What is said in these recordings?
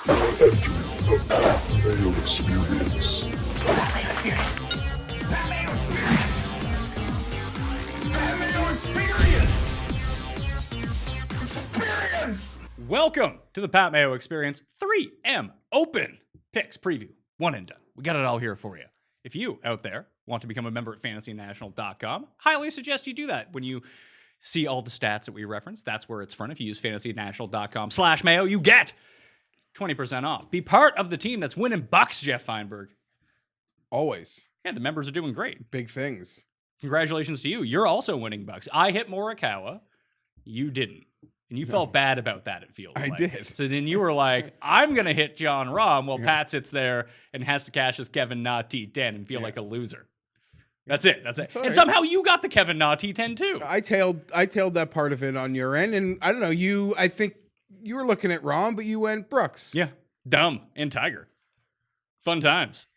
The Mayo Experience. Mayo Experience. Mayo Experience. Mayo Experience. Experience. Welcome to the Pat Mayo Experience 3M Open Picks Preview. One and done. We got it all here for you. If you out there want to become a member at fantasynational.com, highly suggest you do that. When you see all the stats that we reference, that's where it's from. If you use fantasynational.com/Mayo, you get 20% off. Be part of the team that's winning bucks, Geoff Fienberg. Always. Yeah, the members are doing great. Big things. Congratulations to you. You're also winning bucks. I hit Morikawa. You didn't. And you felt bad about that, it feels like. I did. So then you were like, I'm going to hit John Rahm while Pat sits there and has to cash his Kevin Na T10 and feel like a loser. That's it. That's it. And somehow you got the Kevin Na T10 too. I tailed that part of it on your end. And I don't know, I think you were looking at Rahm, but you went Brooks. Yeah. Dumb and Tiger. Fun times.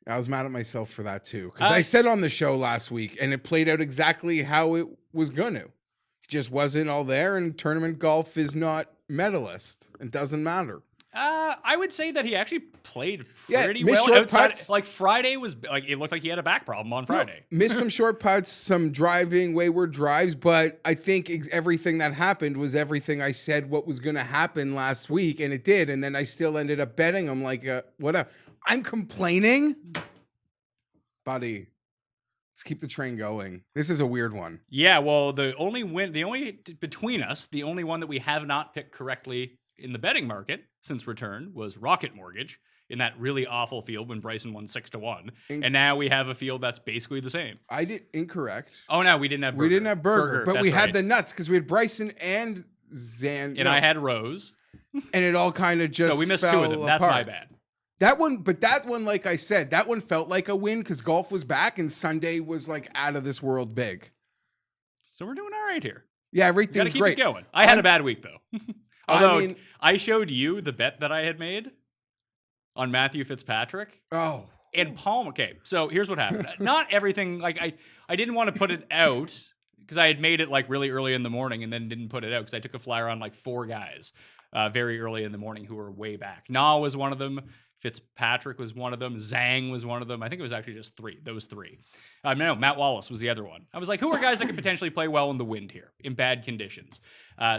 I was mad at myself for that too. Because I said on the show last week, and it played out exactly how it was going to. It just wasn't all there, and tournament golf is not medalist. It doesn't matter. I would say that he actually played pretty well short outside. putts. Like Friday was like, it looked like he had a back problem on Friday. Missed some short putts, some driving, wayward drives, but I think everything that happened was everything I said what was going to happen last week, and it did. And then I still ended up betting. I'm like, whatever. I'm complaining, buddy. Let's keep the train going. This is a weird one. Yeah, well, between us, the only one that we have not picked correctly in the betting market since return was Rocket Mortgage in that really awful field when Bryson won 6-1. And now we have a field that's basically the same. I did incorrect. Oh, no, we didn't have Burger. We didn't have Burger, but we had right. the nuts because we had Bryson and Zan. And I had Rose. And it all kind of just So we missed two of them. apart. That's my bad. That one, like I said, that one felt like a win because golf was back and Sunday was like out of this world big. So we're doing all right here. Yeah, everything's keep great. It going. I had a bad week though. Although I showed you the bet that I had made on Matthew Fitzpatrick. Oh. And Palm. Okay, so here's what happened. Not everything. Like I didn't want to put it out because I had made it like really early in the morning and then didn't put it out because I took a flyer on like 4 guys very early in the morning who were way back. Na was one of them. Fitzpatrick was one of them. Zhang was one of them. I think it was actually just 3. Those 3. No, Matt Wallace was the other one. I was like, who are guys that could potentially play well in the wind here in bad conditions?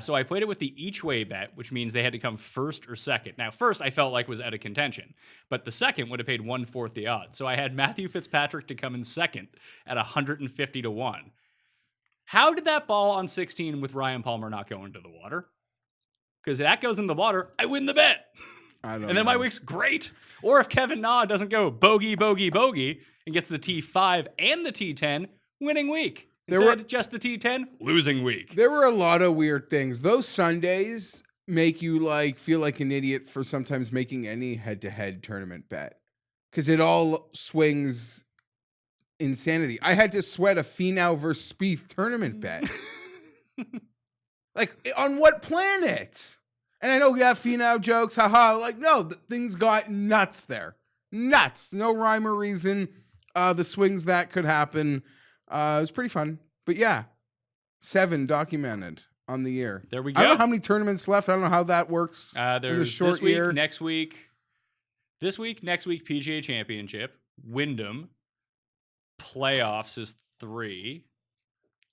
So I played it with the each way bet, which means they had to come first or second. Now, first I felt like was out of contention, but the second would have paid 1/4 the odds. So I had Matthew Fitzpatrick to come in second at 150 to 1. How did that ball on 16 with Ryan Palmer not go into the water? Because that goes in the water, I win the bet. And then my week's great. Or if Kevin Na doesn't go bogey, bogey, bogey, and gets the T5 and the T10, winning week. Instead of just the T10, losing week. There were a lot of weird things. Those Sundays make you feel like an idiot for sometimes making any head-to-head tournament bet. Because it all swings insanity. I had to sweat a Finau versus Spieth tournament bet. Like, on what planet? And I know we have Finau jokes, haha. Like, no, things got nuts there. Nuts. No rhyme or reason. The swings that could happen. It was pretty fun. But yeah, 7 documented on the year. There we go. I don't know how many tournaments left. I don't know how that works. There's the short this week, year. next week. This week, next week, PGA Championship. Wyndham. Playoffs is 3.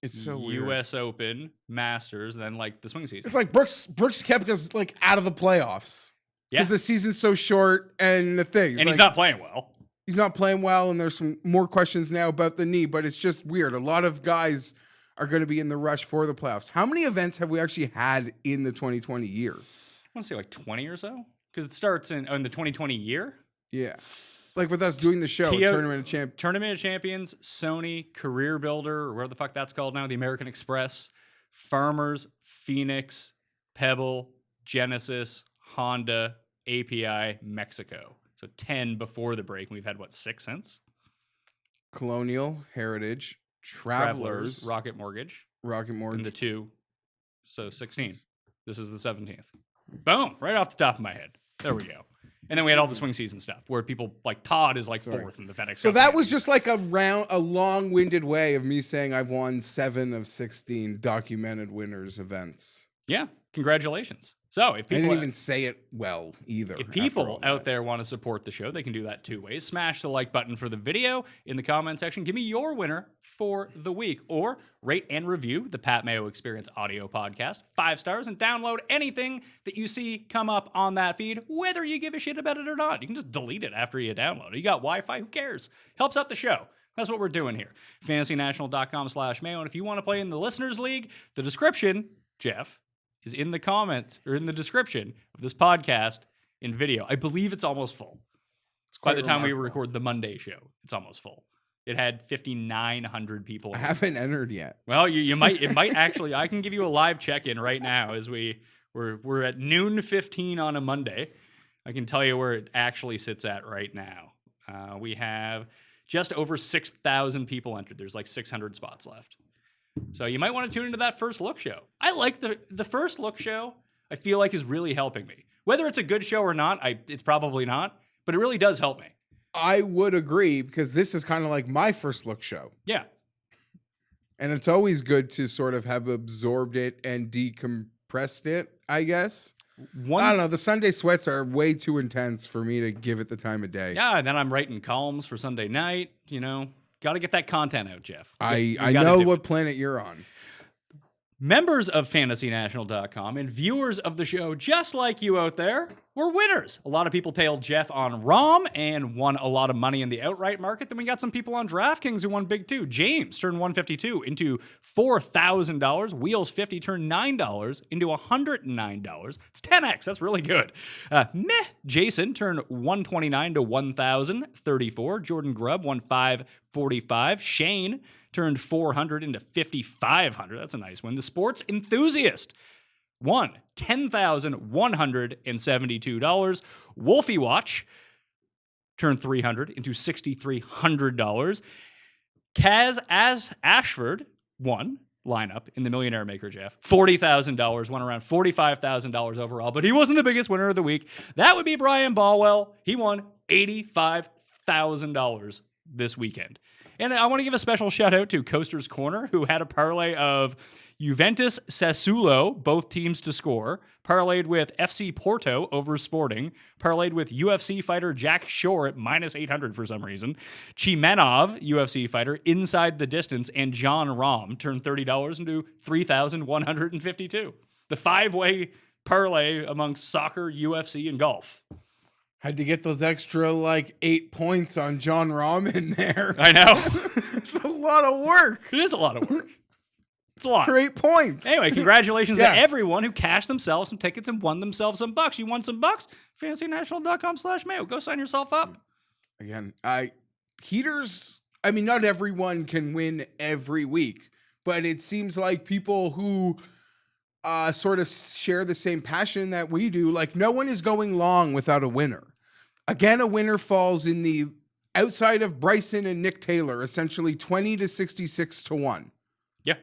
It's so weird. U.S. Open, Masters, then like the swing season. It's like Brooks Koepka's like out of the playoffs. Because the season's so short and the thing. And he's not playing well. He's not playing well, and there's some more questions now about the knee, but it's just weird. A lot of guys are going to be in the rush for the playoffs. How many events have we actually had in the 2020 year? I want to say like 20 or so. Because it starts in the 2020 year. Yeah. Like with us doing the show, Tournament of Champions, Sony, Career Builder, or whatever the fuck that's called now, the American Express, Farmers, Phoenix, Pebble, Genesis, Honda, API, Mexico. So 10 before the break. And we've had, 6 since? Colonial, Heritage, Travelers, Rocket Mortgage. And the 2. So 16. This is the 17th. Boom. Right off the top of my head. There we go. And then we had all the swing season stuff where people like Todd is like 4th in the FedEx. So that was just like a long-winded way of me saying I've won 7 of 16 documented winners events. Yeah. congratulations. So if I didn't people even say it well either. If after people all out that. there want to support the show, they can do that two ways. Smash the like button for the video in the comment section. Give me your winner for the week. Or rate and review the Pat Mayo Experience audio podcast. 5 stars and download anything that you see come up on that feed, whether you give a shit about it or not. You can just delete it after you download it. You got Wi-Fi, who cares? Helps out the show. That's what we're doing here. FantasyNational.com/Mayo. And if you want to play in the Listeners League, the description, Jeff, is in the comment or in the description of this podcast in video. I believe it's almost full. By the time we record the Monday show, it's almost full. It had 5,900 people. I haven't entered yet. Well, you might. It might actually. I can give you a live check-in right now as we're at noon 15 on a Monday. I can tell you where it actually sits at right now. We have just over 6,000 people entered. There's like 600 spots left. So you might want to tune into that First Look show. I like the First Look show. I feel like is really helping me. Whether it's a good show or not, it's probably not, but it really does help me. I would agree because this is kind of like my First Look show. Yeah. And it's always good to sort of have absorbed it and decompressed it, I guess. I don't know. The Sunday sweats are way too intense for me to give it the time of day. Yeah, and then I'm writing columns for Sunday night, Got to get that content out, Jeff. I know what planet you're on. Members of FantasyNational.com and viewers of the show, just like you out there, were winners. A lot of people tailed Jeff on Rahm and won a lot of money in the outright market. Then we got some people on DraftKings who won big too. James turned $152 into $4,000. Wheels 50 turned $9 into $109. It's 10x. That's really good. Jason turned $129 to $1,034. Jordan Grubb won $545. Shane turned $400 into $5,500. That's a nice win. The Sports Enthusiast won $10,172. Wolfie Watch turned $300 into $6,300. Kaz Ashford won lineup in the Millionaire Maker, Jeff. $40,000, won around $45,000 overall, but he wasn't the biggest winner of the week. That would be Brian Balwell. He won $85,000 this weekend. And I want to give a special shout out to Coaster's Corner, who had a parlay of Juventus Sassuolo, both teams to score, parlayed with FC Porto over Sporting, parlayed with UFC fighter Jack Shore at -800 for some reason, Chimenov, UFC fighter, inside the distance, and John Rahm turned $30 into $3,152. The 5-way parlay amongst soccer, UFC, and golf. Had to get those extra 8 points on John Rahm in there. I know. It's a lot of work. It is a lot of work. It's a lot. For 8 points. Anyway, congratulations to everyone who cashed themselves some tickets and won themselves some bucks. You won some bucks? FantasyNational.com/Mayo. Go sign yourself up. Again, heaters, not everyone can win every week, but it seems like people who sort of share the same passion that we do, no one is going long without a winner. Again, a winner falls in the outside of Bryson and Nick Taylor, essentially 20 to 66 to 1. Yeah.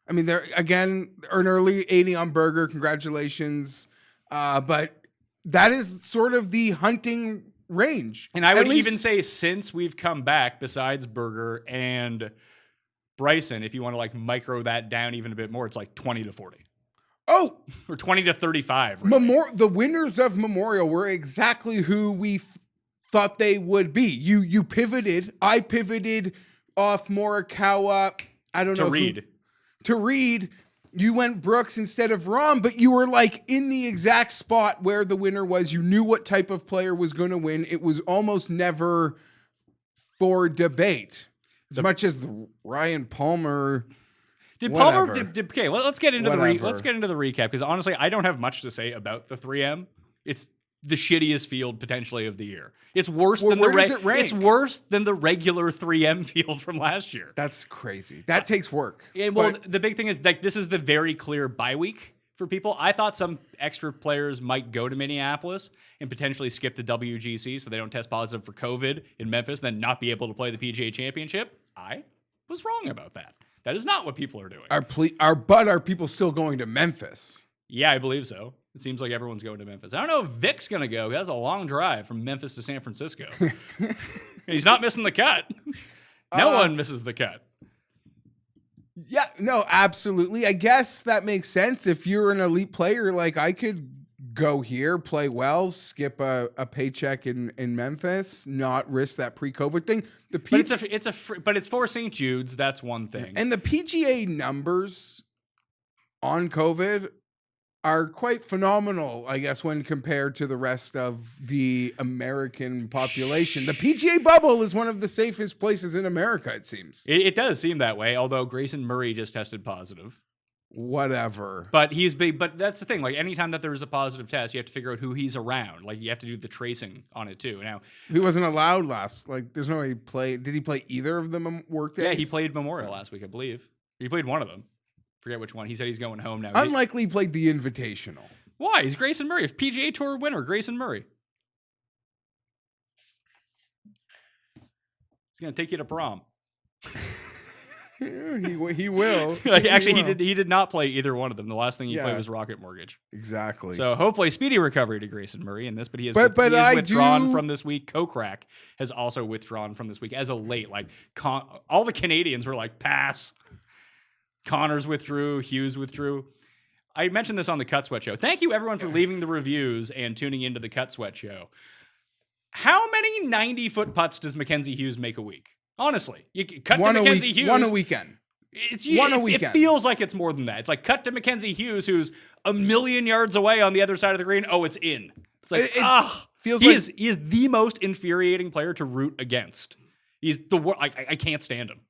They're again an early 80 on Berger. Congratulations. But that is sort of the hunting range. And I would even say since we've come back, besides Berger and Bryson, if you want to micro that down even a bit more, it's 20 to 40. Oh, or 20 to 35. Really. The winners of Memorial were exactly who we thought they would be. You pivoted. I pivoted off Morikawa. I don't know. To Reed. You went Brooks instead of Rahm, but you were in the exact spot where the winner was. You knew what type of player was going to win. It was almost never for debate. As much as Ryan Palmer. Did Palmer? Okay, let's get into the recap because honestly, I don't have much to say about the 3M. It's the shittiest field potentially of the year. It's worse than it's worse than the regular 3M field from last year. That's crazy. That takes work. Yeah, well, the big thing is this is the very clear bye week for people. I thought some extra players might go to Minneapolis and potentially skip the WGC so they don't test positive for COVID in Memphis, then not be able to play the PGA Championship. I was wrong about that. That is not what people are doing. Are people still going to Memphis? Yeah, I believe so. It seems like everyone's going to Memphis. I don't know if Vic's going to go. That's a long drive from Memphis to San Francisco. He's not missing the cut. No one misses the cut. Yeah, no, absolutely. I guess that makes sense. If you're an elite player, like I could go here, play well, skip a paycheck in Memphis, not risk that pre-COVID thing. The But it's for St. Jude's. That's one thing. And the PGA numbers on COVID are quite phenomenal, I guess, when compared to the rest of the American population. The PGA bubble is one of the safest places in America, it seems. It does seem that way, although Grayson Murray just tested positive. Whatever. But he's big. But that's the thing. Like, anytime that there is a positive test, you have to figure out who he's around. Like, you have to do the tracing on it, too. Now, He wasn't allowed last. Like, there's no way he played. Did he play either of them work days? yeah, he played Memorial last week, I believe. He played one of them. Forget which one. He said he's going home now. Unlikely he played the Invitational. Why? He's Grayson Murray. PGA Tour winner, Grayson Murray. He's going to take you to prom. He will. Actually, he did not play either one of them. The last thing he played was Rocket Mortgage. Exactly. So hopefully speedy recovery to Grayson Murray in this, but he has withdrawn from this week. Kokrak has also withdrawn from this week as of late. Like all the Canadians were like, pass. Connors withdrew. Hughes withdrew. I mentioned this on the Cut Sweat Show. Thank you, everyone, for leaving the reviews and tuning into the Cut Sweat Show. How many 90-foot putts does Mackenzie Hughes make a week? Honestly, you cut to Mackenzie Hughes. One a weekend. It feels like it's more than that. It's like cut to Mackenzie Hughes, who's a million yards away on the other side of the green. Oh, it's in. It's like, he is the most infuriating player to root against. He's the worst. I can't stand him.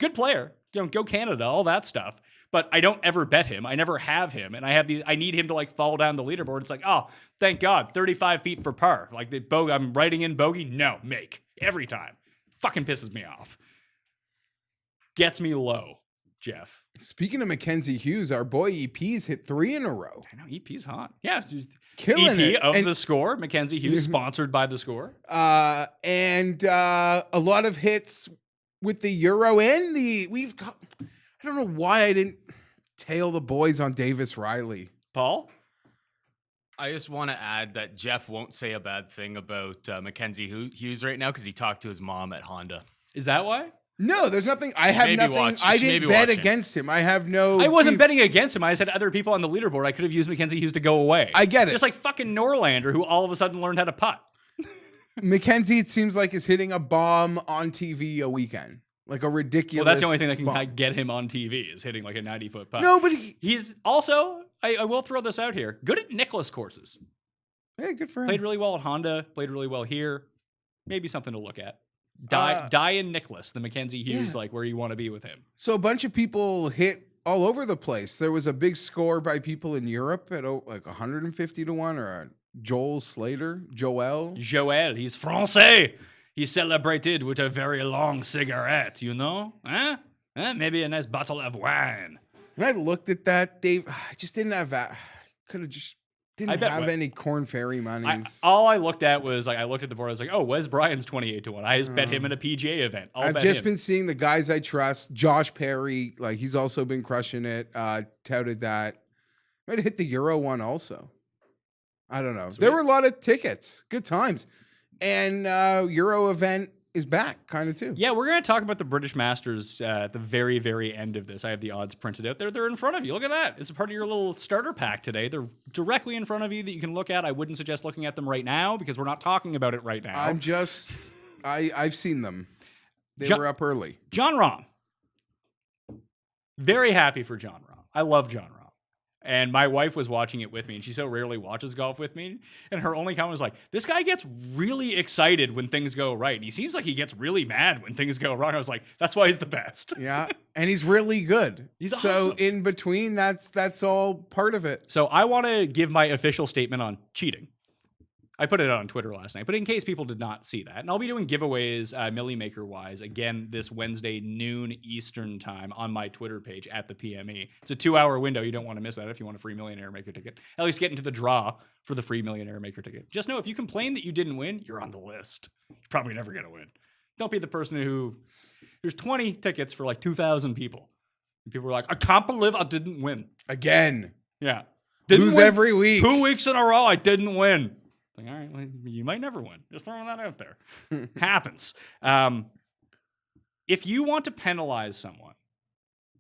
Good player. Go Canada, all that stuff. But I don't ever bet him. I never have him. And I need him to like fall down the leaderboard. It's like, oh, thank God, 35 feet for par. Like I'm writing in bogey. No, make. Every time. Fucking pisses me off. Gets me low, Jeff. Speaking of Mackenzie Hughes, our boy EP's hit 3 in a row. I know, EP's hot. Yeah. Killing EP it. of The Score. Mackenzie Hughes, sponsored by The Score. And a lot of hits with the Euro and I don't know why I didn't tail the boys on Davis Riley. Paul? I just want to add that Jeff won't say a bad thing about Mackenzie Hughes right now because he talked to his mom at Honda. Is that why? No, there's nothing. I have nothing. I didn't bet against him. I have no. I wasn't betting against him. I said other people on the leaderboard. I could have used Mackenzie Hughes to go away. I get it. Just like fucking Norlander, who all of a sudden learned how to putt. Mackenzie, it seems like, is hitting a bomb on TV a weekend. Like a ridiculous. Well, that's the only thing that can get him on TV is hitting like a 90-foot putt. No, but he's also, I will throw this out here, good at Nicklaus courses. Yeah, good for him. Played really well at Honda, played really well here. Maybe something to look at. Die in Nicklaus, the Mackenzie Hughes, like where you want to be with him. So a bunch of people hit all over the place. There was a big score by people in Europe at like 150 to 1 or Joel, he's Francais. He celebrated with a very long cigarette, you know? Huh? Maybe a nice bottle of wine. When I looked at that, Dave, I just didn't have that. Could have just didn't have any Corn Ferry monies. All I looked at was like I looked at the board. I was like, oh, Wes Bryant's 28 to 1. I just bet him in a PGA event. I've just been seeing the guys I trust. Josh Perry, like he's also been crushing it. Touted that. Might have hit the Euro one also. I don't know. Sweet. There were a lot of tickets. Good times. And Euro event is back, kind of too. Yeah, we're going to talk about the British Masters at the very, very end of this. I have the odds printed out there. They're in front of you. Look at that. It's a part of your little starter pack today. They're directly in front of you that you can look at. I wouldn't suggest looking at them right now because we're not talking about it right now. I've seen them. They were up early. Jon Rahm. Very happy for Jon Rahm. I love Jon Rahm. And my wife was watching it with me, and she so rarely watches golf with me. And her only comment was like, this guy gets really excited when things go right. And he seems like he gets really mad when things go wrong. I was like, that's why he's the best. Yeah. And he's really good. He's awesome. So in between, that's all part of it. So I want to give my official statement on cheating. I put it out on Twitter last night, but in case people did not see that, and I'll be doing giveaways Millie Maker wise again this Wednesday noon Eastern time on my Twitter page at the PME. It's a 2-hour window. You don't want to miss that if you want a free Millionaire Maker ticket. At least get into the draw for the free Millionaire Maker ticket. Just know if you complain that you didn't win, you're on the list. You're probably never going to win. Don't be the person who there's 20 tickets for like 2,000 people. And people are like, I can't believe I didn't win. Again. Yeah. Lose every week. 2 weeks in a row, I didn't win. Like, all right, well, you might never win. Just throwing that out there. Happens. If you want to penalize someone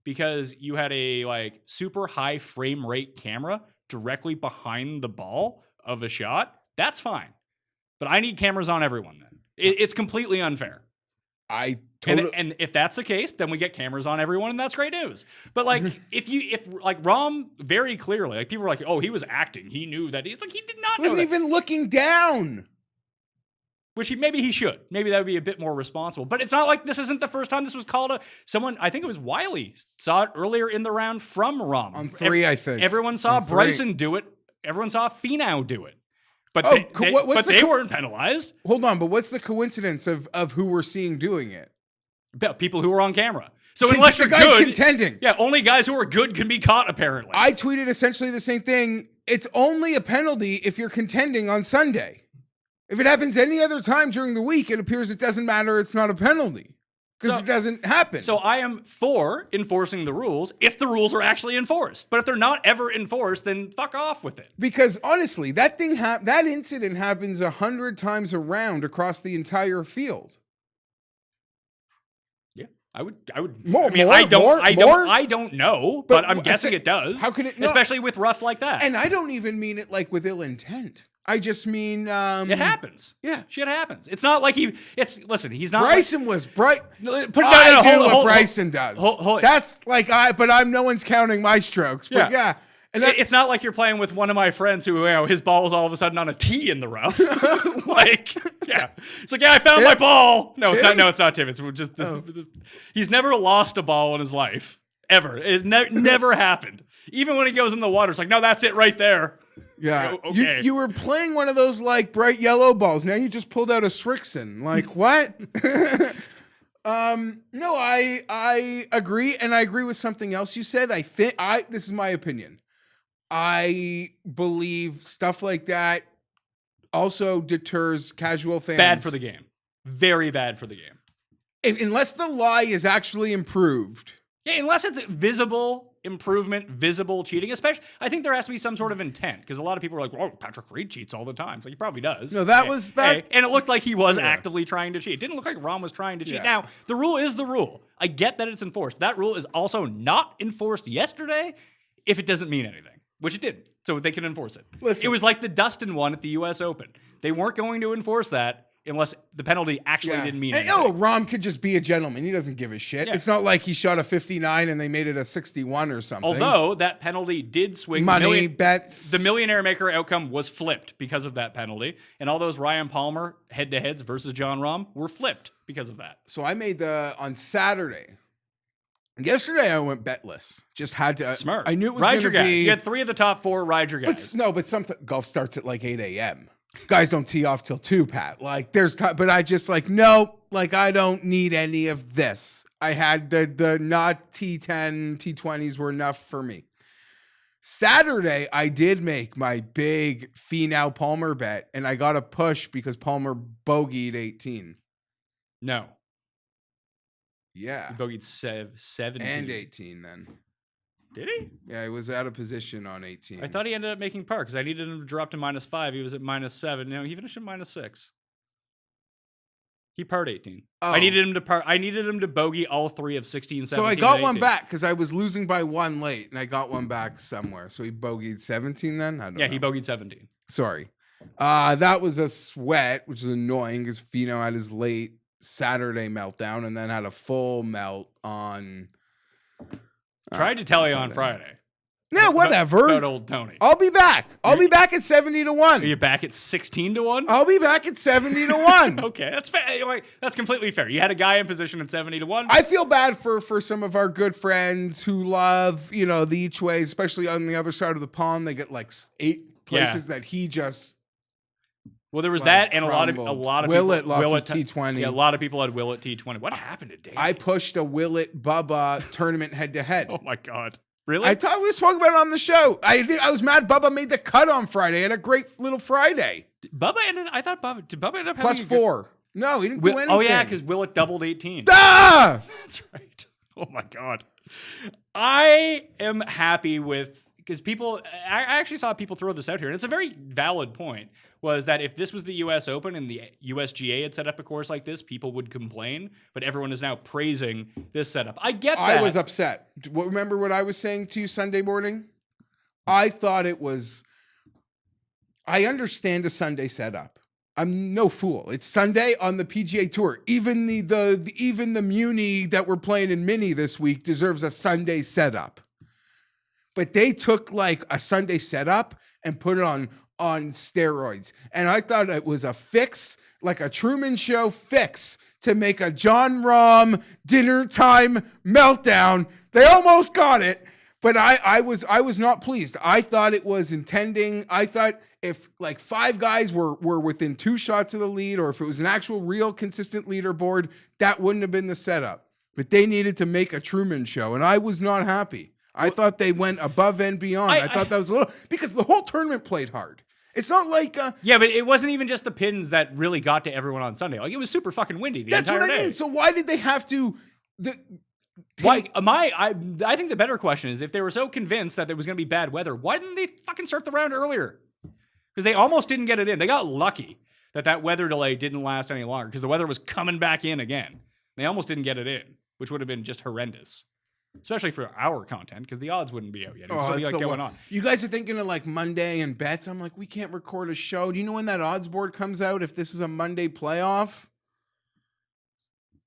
because you had a like super high frame rate camera directly behind the ball of a shot, that's fine. But I need cameras on everyone then. It's completely unfair. I totally. And if that's the case, then we get cameras on everyone, and that's great news. But like, if like Rahm very clearly, like people were like, oh, he was acting, he knew that. It's like he did not. Wasn't know that. even looking down. Which maybe he should. Maybe that would be a bit more responsible. But it's not like this isn't the first time this was called someone. I think it was Wiley saw it earlier in the round from Rahm On 3, I think. Everyone saw On 3. Bryson do it. Everyone saw Finau do it. But Oh, they weren't penalized. Hold on, but what's the coincidence of who we're seeing doing it? People who were on camera. So unless you're guys good, contending. yeah, only guys who are good can be caught. Apparently, I tweeted essentially the same thing. It's only a penalty if you're contending on Sunday. If it happens any other time during the week, it appears it doesn't matter. It's not a penalty because it doesn't happen. So I am for enforcing the rules if the rules are actually enforced. But if they're not ever enforced, then fuck off with it. Because honestly, that incident happens 100 times around across the entire field. Yeah, I would. More, I mean, more, I don't know, but I'm guessing it does. How could it not? Especially with rough like that. And I don't even mean it like with ill intent. I just mean it happens. Yeah, shit happens. It's not like listen. He's not. Bryson was bright. I do what Bryson does. That's like but no one's counting my strokes. But yeah. And it's not like you're playing with one of my friends who, his ball is all of a sudden on a tee in the rough. Like, yeah. It's like, I found my ball. No, it's not. No, it's not Tim. It's just, he's never lost a ball in his life. Ever. It's never happened. Even when he goes in the water, it's like, no, that's it right there. Yeah. Okay. You were playing one of those like bright yellow balls. Now you just pulled out a Srixon. Like, what? No, I agree. And I agree with something else you said. This is my opinion. I believe stuff like that also deters casual fans. Bad for the game. Very bad for the game. Unless the lie is actually improved. Yeah, unless it's visible improvement, visible cheating. Especially, I think there has to be some sort of intent because a lot of people are like, "Whoa, Patrick Reed cheats all the time." So he probably does. No, that was that, and it looked like he was actively trying to cheat. It didn't look like Rahm was trying to cheat. Yeah. Now, the rule is the rule. I get that it's enforced. That rule is also not enforced yesterday if it doesn't mean anything, which it didn't. So they can enforce it. Listen. It was like the Dustin one at the U.S. Open. They weren't going to enforce that unless the penalty actually didn't mean anything. Rahm could just be a gentleman. He doesn't give a shit. Yeah. It's not like he shot a 59 and they made it a 61 or something. Although that penalty did swing money, bets. The Millionaire Maker outcome was flipped because of that penalty. And all those Ryan Palmer head-to-heads versus John Rahm were flipped because of that. So I made on Saturday. Yesterday I went betless. Just had to. Smart. I knew it was Ride going your to guys. be. You had 3 of the top 4 ride your guys. But sometimes golf starts at like 8 a.m. Guys don't tee off till 2, Pat. Like there's time, but I just like, no, like I don't need any of this. I had the not T10, T20s were enough for me. Saturday, I did make my big Finau Palmer bet, and I got a push because Palmer bogeyed 18. No. Yeah. He bogeyed 17. And 18 then. Did he? Yeah, he was out of position on 18. I thought he ended up making par because I needed him to drop to -5. He was at -7. No, he finished at -6. He parred 18. Oh. I needed him to par. I needed him to bogey all 3 of 16, 17. So I got and one 18. back because I was losing by 1 late, and I got one back somewhere. So he bogeyed 17 then? I don't know. Yeah, he bogeyed 17. Sorry. That was a sweat, which is annoying because Finau had his late Saturday meltdown and then had a full melt on... Tried to tell you on Sunday. Friday. No, whatever. About old Tony. I'll be back. I'll be back at 70 to 1. Are you back at 16 to 1? I'll be back at 70 to 1. Okay, that's fair. Like, that's completely fair. You had a guy in position at 70 to 1. I feel bad for some of our good friends who love, the each ways, especially on the other side of the pond. They get like 8 places that he just. Well, there was like, that, and crumbled. a lot of Willett people, lost his T20. Yeah, a lot of people had Willett T20. What happened to Dave? I pushed a Willett Bubba tournament head to head. Oh my god. Really? I thought we spoke about it on the show. I was mad Bubba made the cut on Friday. Had a great little Friday. Did Bubba end up Plus having 4. No, he didn't do anything. Oh yeah, because Willett doubled 18. Ah! That's right. Oh my god. I am happy with because people, I actually saw people throw this out here, and it's a very valid point, was that if this was the U.S. Open and the USGA had set up a course like this, people would complain, but everyone is now praising this setup. I get that. I was upset. Remember what I was saying to you Sunday morning? I thought it was, I understand a Sunday setup. I'm no fool. It's Sunday on the PGA Tour. Even the Muni that we're playing in Mini this week deserves a Sunday setup. But they took like a Sunday setup and put it on steroids. And I thought it was a fix, like a Truman Show fix to make a John Rahm dinner time meltdown. They almost got it, but I was not pleased. I thought it was intending. I thought if like 5 guys were within 2 shots of the lead, or if it was an actual real consistent leaderboard, that wouldn't have been the setup. But they needed to make a Truman Show, and I was not happy. I thought they went above and beyond. I thought that was a little, because the whole tournament played hard. It's not like yeah, but it wasn't even just the pins that really got to everyone on Sunday. Like, it was super fucking windy the entire day. That's what I mean. So why did they have to? I think the better question is, if they were so convinced that there was going to be bad weather, why didn't they fucking start the round earlier? Because they almost didn't get it in. They got lucky that weather delay didn't last any longer, because the weather was coming back in again. They almost didn't get it in, which would have been just horrendous. Especially for our content, because the odds wouldn't be out yet. It'd still be like going on. You guys are thinking of like Monday and bets. I'm like, we can't record a show. Do you know when that odds board comes out if this is a Monday playoff?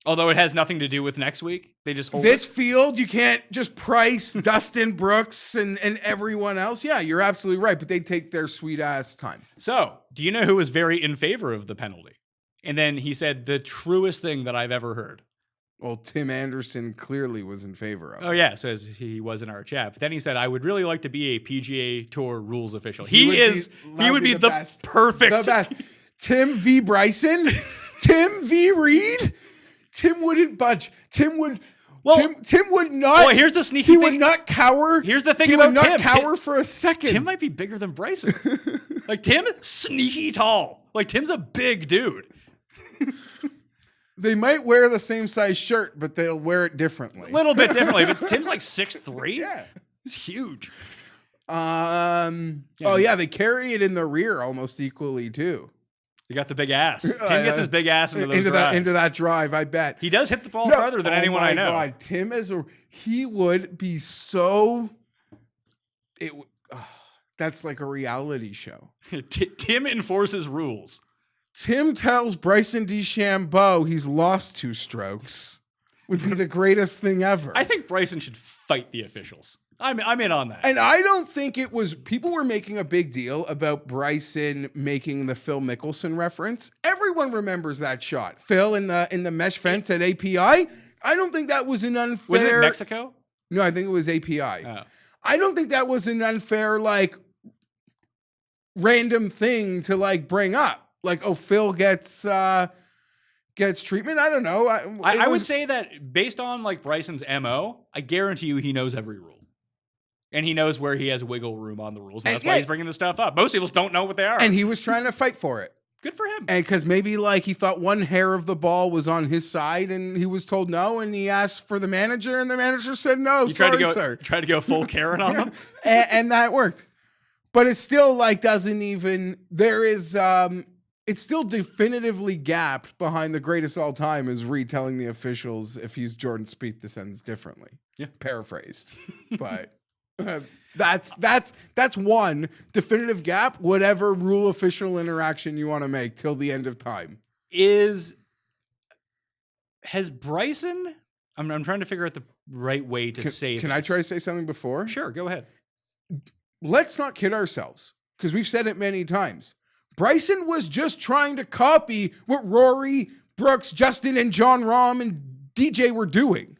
Although it has nothing to do with next week. They just hold this field, you can't just price Dustin Brooks and everyone else. Yeah, you're absolutely right, but they take their sweet ass time. So, do you know who was very in favor of the penalty? And then he said the truest thing that I've ever heard. Well, Tim Anderson clearly was in favor of it. Oh, yeah, so as he was in our chat. But then he said, I would really like to be a PGA Tour rules official. He would be the best. Perfect. The best. Tim v. Bryson. Tim v. Reed. Tim wouldn't budge. Tim would not. Well, here's the sneaky thing. He would not cower. Here's the thing he about would not Tim. cower for a second. Tim might be bigger than Bryson. Like, Tim, sneaky tall. Like, Tim's a big dude. They might wear the same size shirt, but they'll wear it differently. A little bit differently, but Tim's like 6'3". Yeah. He's huge. Oh, yeah, they carry it in the rear almost equally, too. You got the big ass. Tim gets his big ass into those drives. Into that drive, I bet. He does hit the ball farther than anyone I know. God, Tim he would be so... that's like a reality show. Tim enforces rules. Tim tells Bryson DeChambeau he's lost 2 strokes. Would be the greatest thing ever. I think Bryson should fight the officials. I'm in on that. And I don't think it was, people were making a big deal about Bryson making the Phil Mickelson reference. Everyone remembers that shot. Phil in the mesh fence at API. I don't think that was an unfair. Was it Mexico? No, I think it was API. Oh. I don't think that was an unfair, like, random thing to like bring up. Like, oh, Phil gets treatment. I don't know. I would say that based on like Bryson's MO, I guarantee you he knows every rule. And he knows where he has wiggle room on the rules. And that's why he's bringing this stuff up. Most people don't know what they are. And he was trying to fight for it. Good for him. And because maybe like he thought one hair of the ball was on his side and he was told no. And he asked for the manager and the manager said no. Sir. Tried to go full Karen on them. And that worked. But it still like doesn't even, there is, it's still definitively gapped behind the greatest all time is Reed telling the officials if he's Jordan Spieth, this ends differently. Yeah. Paraphrased. But that's one definitive gap, whatever rule official interaction you want to make till the end of time. Has Bryson, I'm trying to figure out the right way to say this. Can I try to say something before? Sure, go ahead. Let's not kid ourselves, because we've said it many times. Bryson was just trying to copy what Rory, Brooks, Justin, and John Rahm and DJ were doing.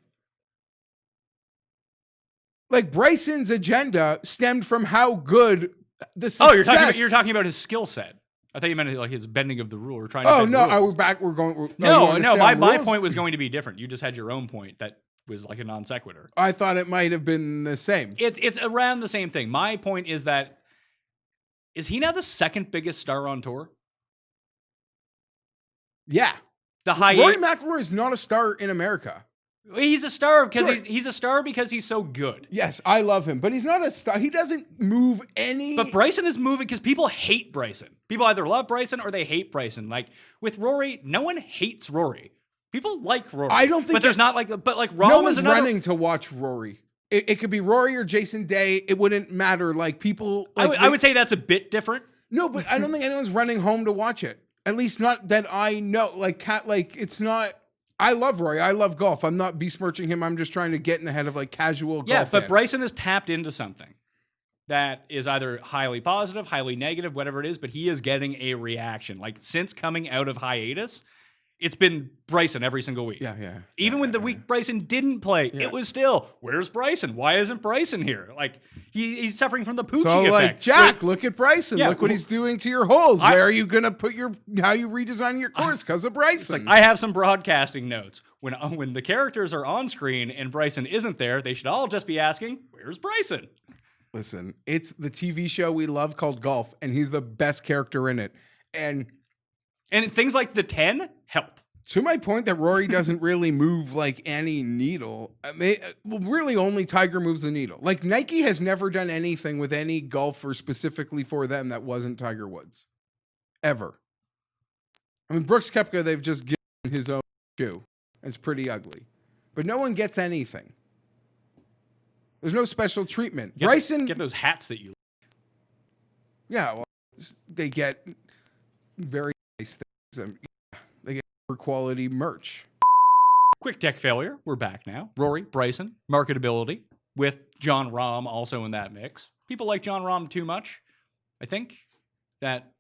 Like, Bryson's agenda stemmed from how good the success... Oh, you're talking about his skill set. I thought you meant like his bending of the rule. We're trying to bend rules. My point was going to be different. You just had your own point that was like a non sequitur. I thought it might have been the same. It's around the same thing. My point is that, is he now the second biggest star on tour? Yeah. Rory McIlroy is not a star in America. He's a star because Sure. he's a star because he's so good. Yes, I love him, but he's not a star. He doesn't move any. But Bryson is moving because people hate Bryson. People either love Bryson or they hate Bryson. Like with Rory, no one hates Rory. People like Rory. I don't think but there's that- not like, but like Rahm no is one's another. running to watch Rory. It could be Rory or Jason Day. It wouldn't matter. Like people, like, I would say that's a bit different. no, but I don't think anyone's running home to watch it. At least not that I know. Like it's not. I love Rory. I love golf. I'm not besmirching him. I'm just trying to get in the head of like casual Yeah, golf. but fan. Bryson has tapped into something that is either highly positive, highly negative, whatever it is, but he is getting a reaction. Like since coming out of hiatus, it's been Bryson every single week. Yeah. Even when the week Bryson didn't play, it was still, where's Bryson? Why isn't Bryson here? Like he's suffering from the Poochie So effect. like, Jack, look at Bryson. Yeah, look what he's doing to your holes. I- Where are you gonna put how you redesign your course because of Bryson? I have some broadcasting notes. When the characters are on screen and Bryson isn't there, they should all just be asking, where's Bryson? Listen, it's the TV show we love called Golf, and he's the best character in it. And And things like the 10 help. to my point that Rory doesn't really move like any needle. I mean, well, really only Tiger moves the needle. Like Nike has never done anything with any golfer specifically for them that wasn't Tiger Woods. Ever. I mean, Brooks Koepka, they've just given his own shoe. It's pretty ugly. But no one gets anything. There's no special treatment. Bryson, Get those hats that you yeah, well, they get very nice things. They get quality merch. Quick tech failure. We're back now. Rory, Bryson, marketability with John Rahm also in that mix. People like John Rahm too much. I think that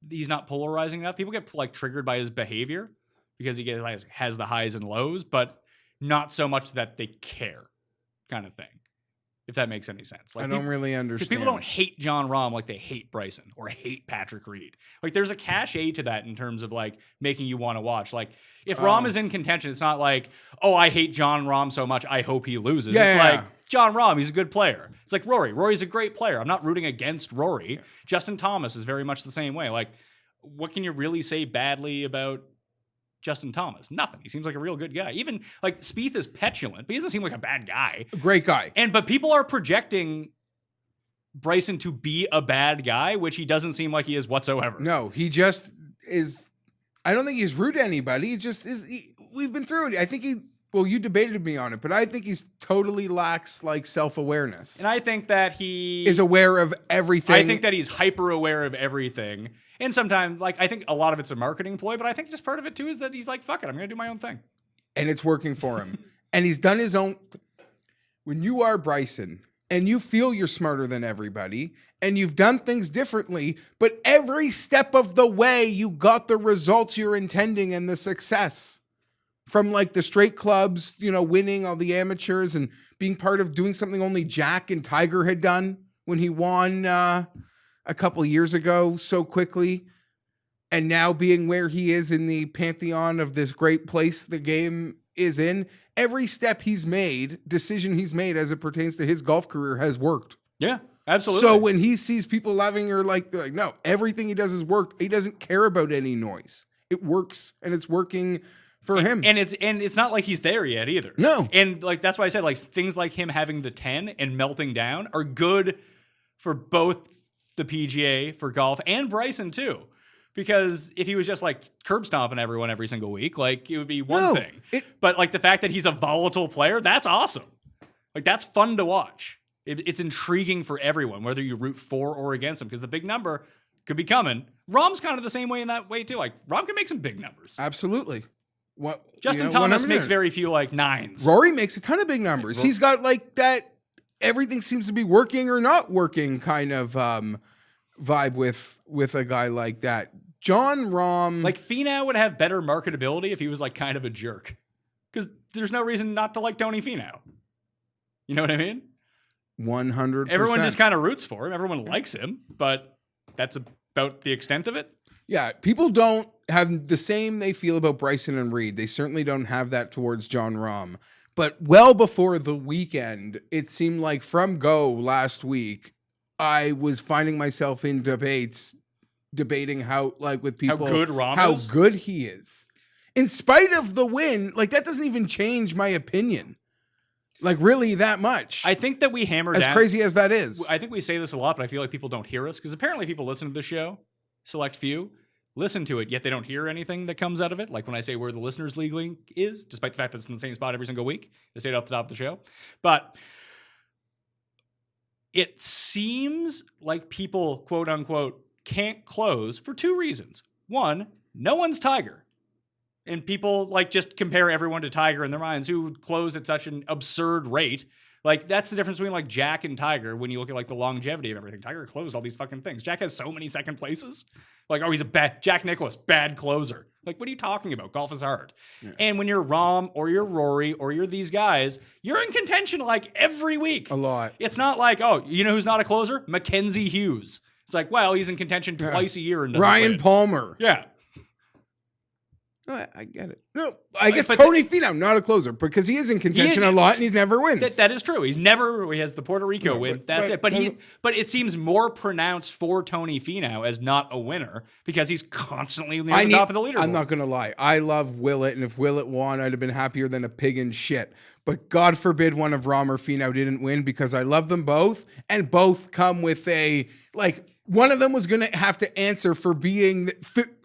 he's not polarizing enough. People get like triggered by his behavior because he has the highs and lows, but not so much that they care, kind of thing. If that makes any sense. Like I don't really because understand. people don't hate John Rahm like they hate Bryson or hate Patrick Reed. Like there's a cachet to that in terms of like making you want to watch. Like if Rahm is in contention, it's not like, oh, I hate John Rahm so much, I hope he loses. Yeah, It's yeah, like yeah. John Rahm, he's a good player. It's like Rory. Rory's a great player. I'm not rooting against Rory. Justin Thomas is very much the same way. Like, what can you really say badly about Justin Thomas? Nothing. He seems like a real good guy. Even like Spieth is petulant, but he doesn't seem like a bad guy. Great guy. But people are projecting Bryson to be a bad guy, which he doesn't seem like he is whatsoever. No, he just is. I don't think he's rude to anybody. He just is. We've been through it. I think well, you debated me on it, but I think he's totally lacks like self-awareness. And I think that he is aware of everything. I think that he's hyper aware of everything. And sometimes, like, I think a lot of it's a marketing ploy, but I think just part of it too is that he's like, fuck it, I'm going to do my own thing. and it's working for him. And he's done his own. When you are Bryson and you feel you're smarter than everybody and you've done things differently, but every step of the way you got the results you're intending and the success from like the straight clubs, winning all the amateurs and being part of doing something only Jack and Tiger had done when he won a couple years ago so quickly. And now being where he is in the pantheon of this great place the game is in, every step he's made, decision he's made as it pertains to his golf career has worked. Yeah, absolutely. So when he sees people loving her, they're like, no, everything he does has worked. He doesn't care about any noise. It works, and it's working for him. And it's not like he's there yet either. No. And like that's why I said like things like him having the 10 and melting down are good for both the PGA, for golf, and Bryson too. Because if he was just like curb stomping everyone every single week, like it would be one thing. But like the fact that he's a volatile player, that's awesome. Like that's fun to watch. It's intriguing for everyone, whether you root for or against him, because the big number could be coming. Rahm's kind of the same way in that way too. Like Rahm can make some big numbers. Absolutely. Justin Thomas makes very few like nines. Rory makes a ton of big numbers. He's got like that everything seems to be working or not working kind of vibe with a guy like that. John Rahm, like Finau would have better marketability if he was like kind of a jerk, because there's no reason not to like Tony Finau. You know what I mean? 100%. Everyone just kind of roots for him. Everyone likes him, but that's about the extent of it. Yeah, people don't have the same they feel about Bryson and Reed. They certainly don't have that towards John Rahm. But well before the weekend, it seemed like from go last week, I was finding myself in debating how, like with people, How good Rahm how is? good he is. in spite of the win, like that doesn't even change my opinion. Like really that much. I think that we hammer as down. crazy as that is. I think we say this a lot, but I feel like people don't hear us because apparently people listen to the show, select few, listen to it, yet they don't hear anything that comes out of it. Like when I say where the listeners league link is, despite the fact that it's in the same spot every single week. I say it off the top of the show. But it seems like people, quote unquote, can't close for two reasons. One, no one's Tiger. And people like just compare everyone to Tiger in their minds who closed at such an absurd rate. Like that's the difference between like Jack and Tiger when you look at like the longevity of everything. Tiger closed all these fucking things. Jack has so many second places. Like, oh, he's a bad Jack Nicklaus, bad closer. Like, what are you talking about? Golf is hard. Yeah. And when you're Rahm or you're Rory or you're these guys, you're in contention like every week. A lot. It's not like, oh, you know who's not a closer? Mackenzie Hughes. It's like, well, he's in contention twice a year and doesn't Ryan win. Palmer. Yeah. Oh, I get it. No, I guess Tony Finau, not a closer, because he is in contention a lot and he never wins. That is true. He has the Puerto Rico win. That's it. But it seems more pronounced for Tony Finau as not a winner because he's constantly near the top of the leaderboard. I'm not going to lie. I love Willett, and if Willett won, I'd have been happier than a pig in shit. But God forbid one of Rahm or Finau didn't win because I love them both, and both come with a, like, one of them was going to have to answer for being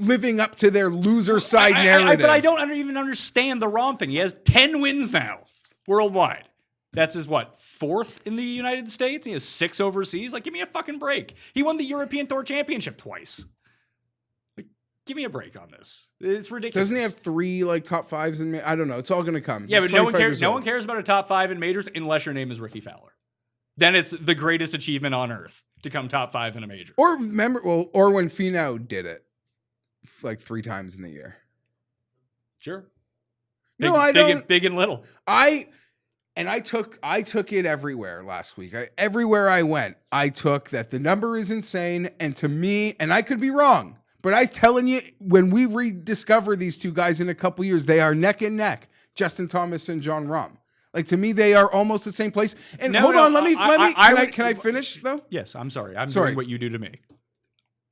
living up to their loser side narrative. But I don't even understand the Rahm thing. He has 10 wins now worldwide. That's his, fourth in the United States? He has 6 overseas? Like, give me a fucking break. He won the European Tour Championship twice. Like, give me a break on this. It's ridiculous. Doesn't he have 3, top 5s in I don't know. It's all going to come. Yeah, but no one cares. No one cares about a top 5 in majors unless your name is Ricky Fowler. Then it's the greatest achievement on earth to come top 5 in a major. Or when Finau did it, 3 times in the year. Sure. Big and little. I took it everywhere last week. Everywhere I went, I took that the number is insane, and to me, and I could be wrong, but I'm telling you, when we rediscover these two guys in a couple years, they are neck and neck. Justin Thomas and Jon Rahm. Like, to me, they are almost the same place. And hold on, can I finish, though? Yes, I'm sorry. I'm doing what you do to me.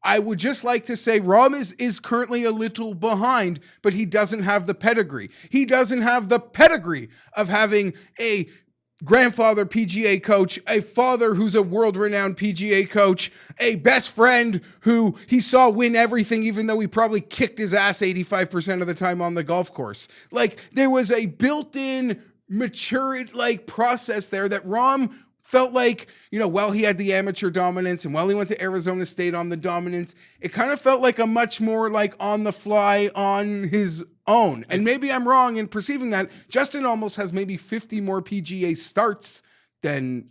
I would just like to say Rahm is currently a little behind, but he doesn't have the pedigree. He doesn't have the pedigree of having a grandfather PGA coach, a father who's a world-renowned PGA coach, a best friend who he saw win everything, even though he probably kicked his ass 85% of the time on the golf course. Like, there was a built-in matured process there that Rahm felt like, while he had the amateur dominance and while he went to Arizona State on the dominance, it kind of felt like a much more on the fly on his own. And maybe I'm wrong in perceiving that. Justin almost has maybe 50 more PGA starts than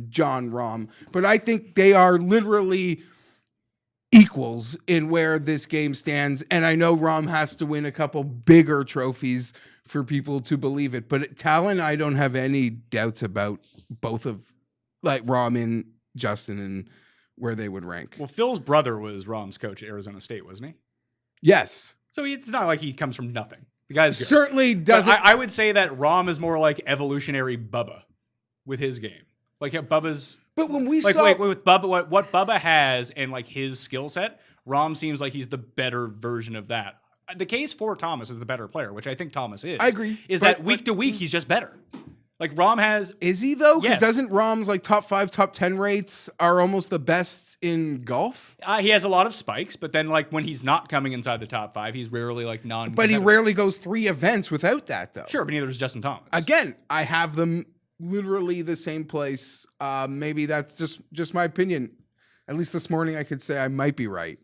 Jon Rahm, but I think they are literally equals in where this game stands. And I know Rahm has to win a couple bigger trophies for people to believe it. But talent, I don't have any doubts about both of Rahm and Justin and where they would rank. Well, Phil's brother was Rahm's coach at Arizona State, wasn't he? Yes. So it's not like he comes from nothing. The guy's good. Certainly doesn't. I would say that Rahm is more like evolutionary Bubba with his game. Like Bubba's. But when we with Bubba, what Bubba has and his skill set, Rahm seems like he's the better version of that. The case for Thomas is the better player, which I think Thomas is. I agree. Is that week to week he's just better. Like Rahm has. Is he though? Because yes. Doesn't Rahm's top 5, top 10 rates are almost the best in golf? He has a lot of spikes, but then when he's not coming inside the top 5, he's rarely non. But he rarely goes 3 events without that though. Sure, but neither is Justin Thomas. Again, I have them literally the same place. Maybe that's just my opinion. At least this morning I could say I might be right.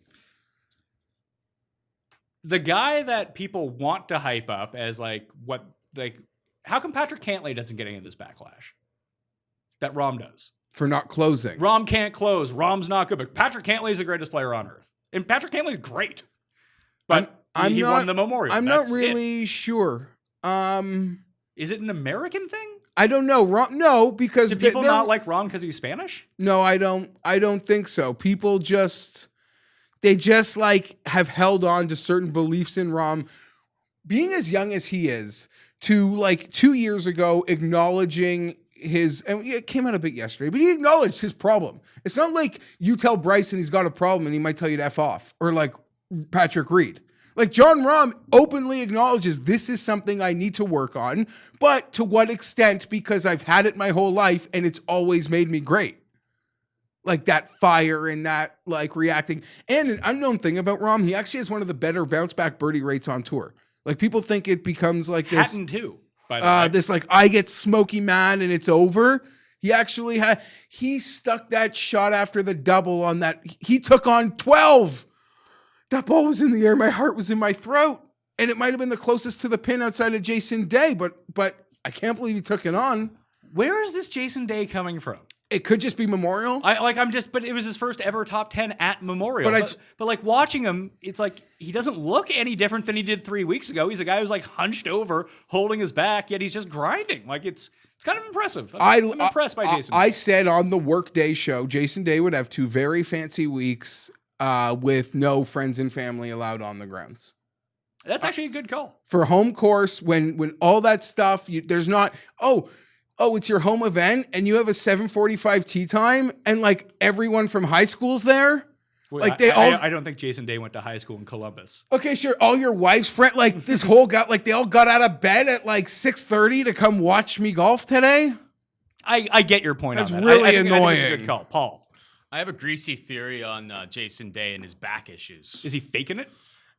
The guy that people want to hype up as how come Patrick Cantlay doesn't get any of this backlash that Rahm does? For not closing. Rahm can't close. Rahm's not good, but Patrick Cantlay is the greatest player on earth. And Patrick Cantlay is great. But he won the Memorial. I'm not really sure. Is it an American thing? I don't know. No, because do people not like Rahm because he's Spanish? No, I don't think so. People they have held on to certain beliefs in Rahm. Being as young as he is, to 2 years ago acknowledging and it came out a bit yesterday, but he acknowledged his problem. It's not like you tell Bryson he's got a problem and he might tell you to F off, or Patrick Reed. Like John Rahm openly acknowledges this is something I need to work on, but to what extent? Because I've had it my whole life and it's always made me great. Like that fire and that like reacting. And an unknown thing about Rahm, he actually has one of the better bounce back birdie rates on tour. Like people think it becomes like this. Hatton too, by the way. This like I get smoky mad and it's over. He actually he stuck that shot after the double on that. He took on 12. That ball was in the air. My heart was in my throat. And it might have been the closest to the pin outside of Jason Day, but I can't believe he took it on. Where is this Jason Day coming from? It could just be Memorial. But it was his first ever top 10 at Memorial. But like watching him, it's like he doesn't look any different than he did 3 weeks ago. He's a guy who's like hunched over, holding his back, yet he's just grinding. Like it's kind of impressive. I'm impressed by Jason. I said on the Workday show, Jason Day would have 2 very fancy weeks with no friends and family allowed on the grounds. That's actually a good call. For home course, when all that stuff, there's not, it's your home event and you have a 7:45 tee time and like everyone from high school's there. Wait, like I don't think Jason Day went to high school in Columbus. Okay, sure. All your wife's friend, like this whole they all got out of bed at like 6:30 to come watch me golf today. I get your point. That's on that. really I think annoying. it's a good call, Paul. I have a greasy theory on Jason Day and his back issues. Is he faking it?